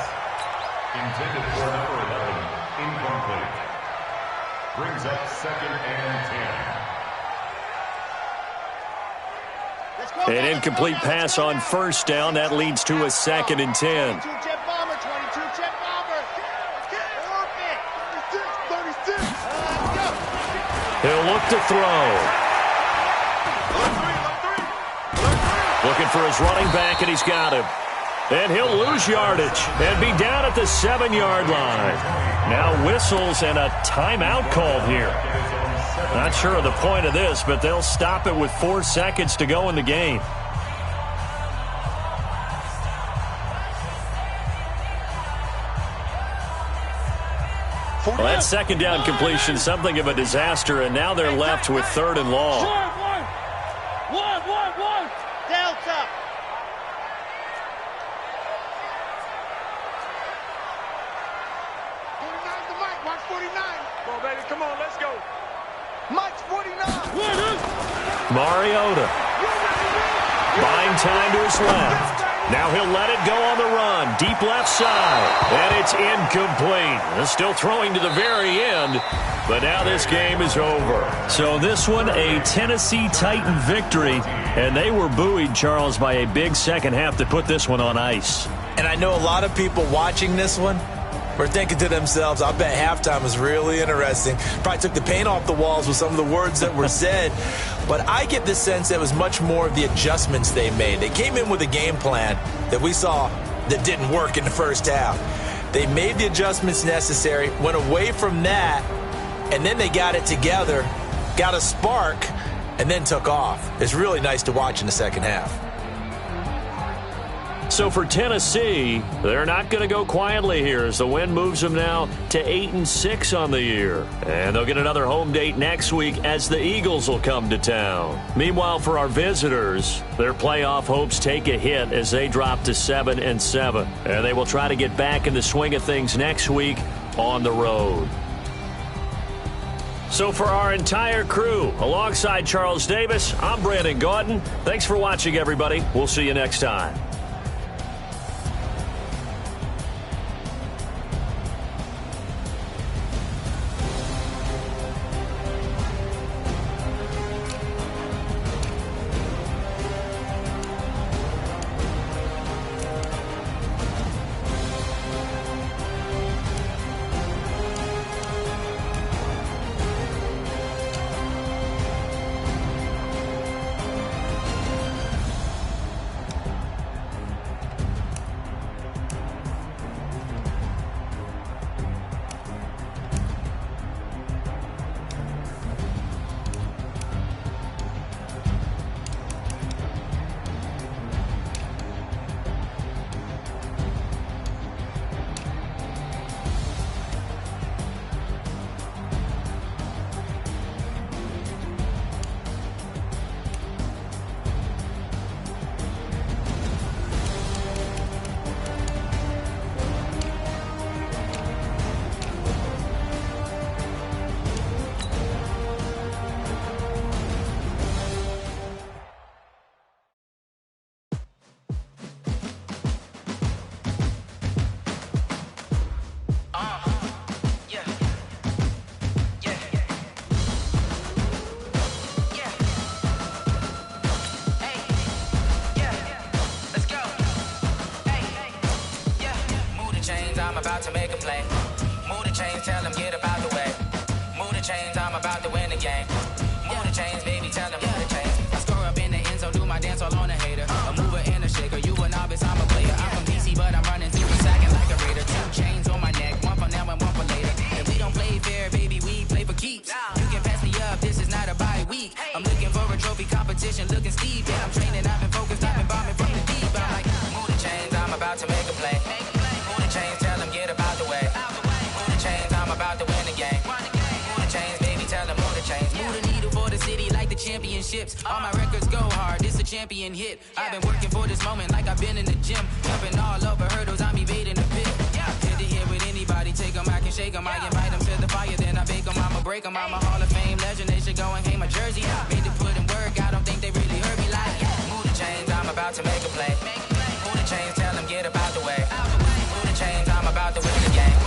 Intended for number 11, incomplete. Brings up second and 10. An incomplete pass on first down. That leads to a second and 10. 22-jet bomber, 22-jet bomber. Orbit. 36. Let's go. He'll look to throw. Looking for his running back, and he's got him. And he'll lose yardage and be down at the 7-yard line. Now whistles and a timeout called here. Not sure of the point of this, but they'll stop it with 4 seconds to go in the game. Well, that second down completion, something of a disaster, and now they're left with third and long. One. Delta. Watch 49. Come on, baby. Come on, let's go. Mike's 49. Mariota. Buying time to his left. Now he'll let it go on the run. Deep left side. And it's incomplete. Still throwing to the very end. But now this game is over. So this one, a Tennessee Titan victory. And they were buoyed, Charles, by a big second half to put this one on ice. And I know a lot of people watching this one were thinking to themselves, I bet halftime was really interesting. Probably took the paint off the walls with some of the words that were said. But I get the sense that it was much more of the adjustments they made. They came in with a game plan that we saw that didn't work in the first half. They made the adjustments necessary, went away from that, and then they got it together, got a spark, and then took off. It's really nice to watch in the second half. So for Tennessee, they're not going to go quietly here as the win moves them now to 8-6 on the year. And they'll get another home date next week as the Eagles will come to town. Meanwhile, for our visitors, their playoff hopes take a hit as they drop to 7-7. And they will try to get back in the swing of things next week on the road. So for our entire crew, alongside Charles Davis, I'm Brandon Gaudin. Thanks for watching, everybody. We'll see you next time. About to make a play. Move the chains, tell them get about the way. Move the chains, I'm about to win the game. Move the chains, baby, tell them move the chains. I score up in the end zone, do my dance all on a hater. A mover and a shaker, you a novice, I'm a player. I'm from DC, but I'm running through the sack like a raider. 2 chains on my neck, one for now and one for later. And we don't play fair, baby, we play for keeps. You can pass me up, this is not a bye week. I'm looking for a trophy competition, looking steep. Yeah, I'm training, I've been focused, I've been bombing from the deep. I'm like, move the chains, I'm about to make a play. Move the chains, tell them get about the way. Move the chains, I'm about to win the game. Move the chains, baby, tell them move the chains. Move the needle for the city like the championships. All my records go hard, this a champion hit. I've been working for this moment like I've been in the gym. Jumping all over hurdles, I'm evading the pit. Hit to hit with anybody, take them, I can shake them. I invite them to the fire, then I bake them. I'ma break them, I'm a Hall of Fame legend. They should go and hang my jersey. Made to put in work, I don't think they really heard me like. Move the chains, I'm about to make a play. Move the chains, tell them get about the way. Move the chains, I'm about to win the game.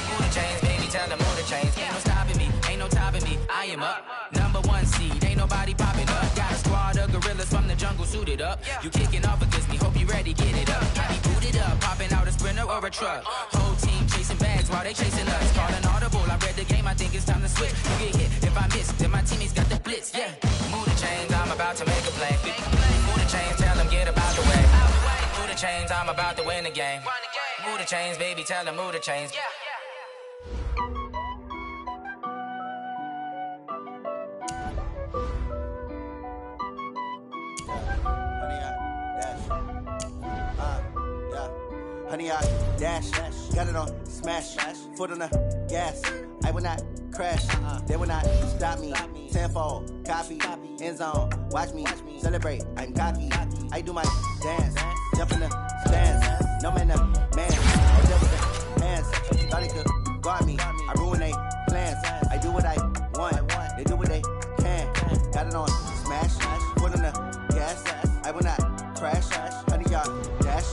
Move the chains, baby, tell them move the chains. Ain't no stopping me, ain't no topping me. I am up, #1 seed, ain't nobody popping up. Got a squad of gorillas from the jungle suited up. You kicking off against me, hope you ready, get it up. I be booted up, popping out a sprinter or a truck. Whole team chasing bags while they chasing us. Calling audible, I read the game, I think it's time to switch. You get hit, if I miss, then my teammates got the blitz, yeah. Move the chains, I'm about to make a play. Move the chains, tell them get about the way. Move the chains, I'm about to win the game. Move the chains, baby, tell them move the chains. Honey, I dash, got it on smash, foot on the gas. I will not crash, they will not stop me. Tenfold, copy, end zone, watch me celebrate. I'm cocky, I do my dance, jump in the stands. No man, the man, I deal with the hands. Thought he could guard me, I ruin they plans. I do what I want, they do what they can. Got it on smash, foot on the gas. I will not crash, honey, y'all dash.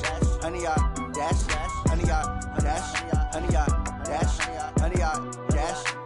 dash, 100 yard dash, 100 yard dash, 100 yard dash.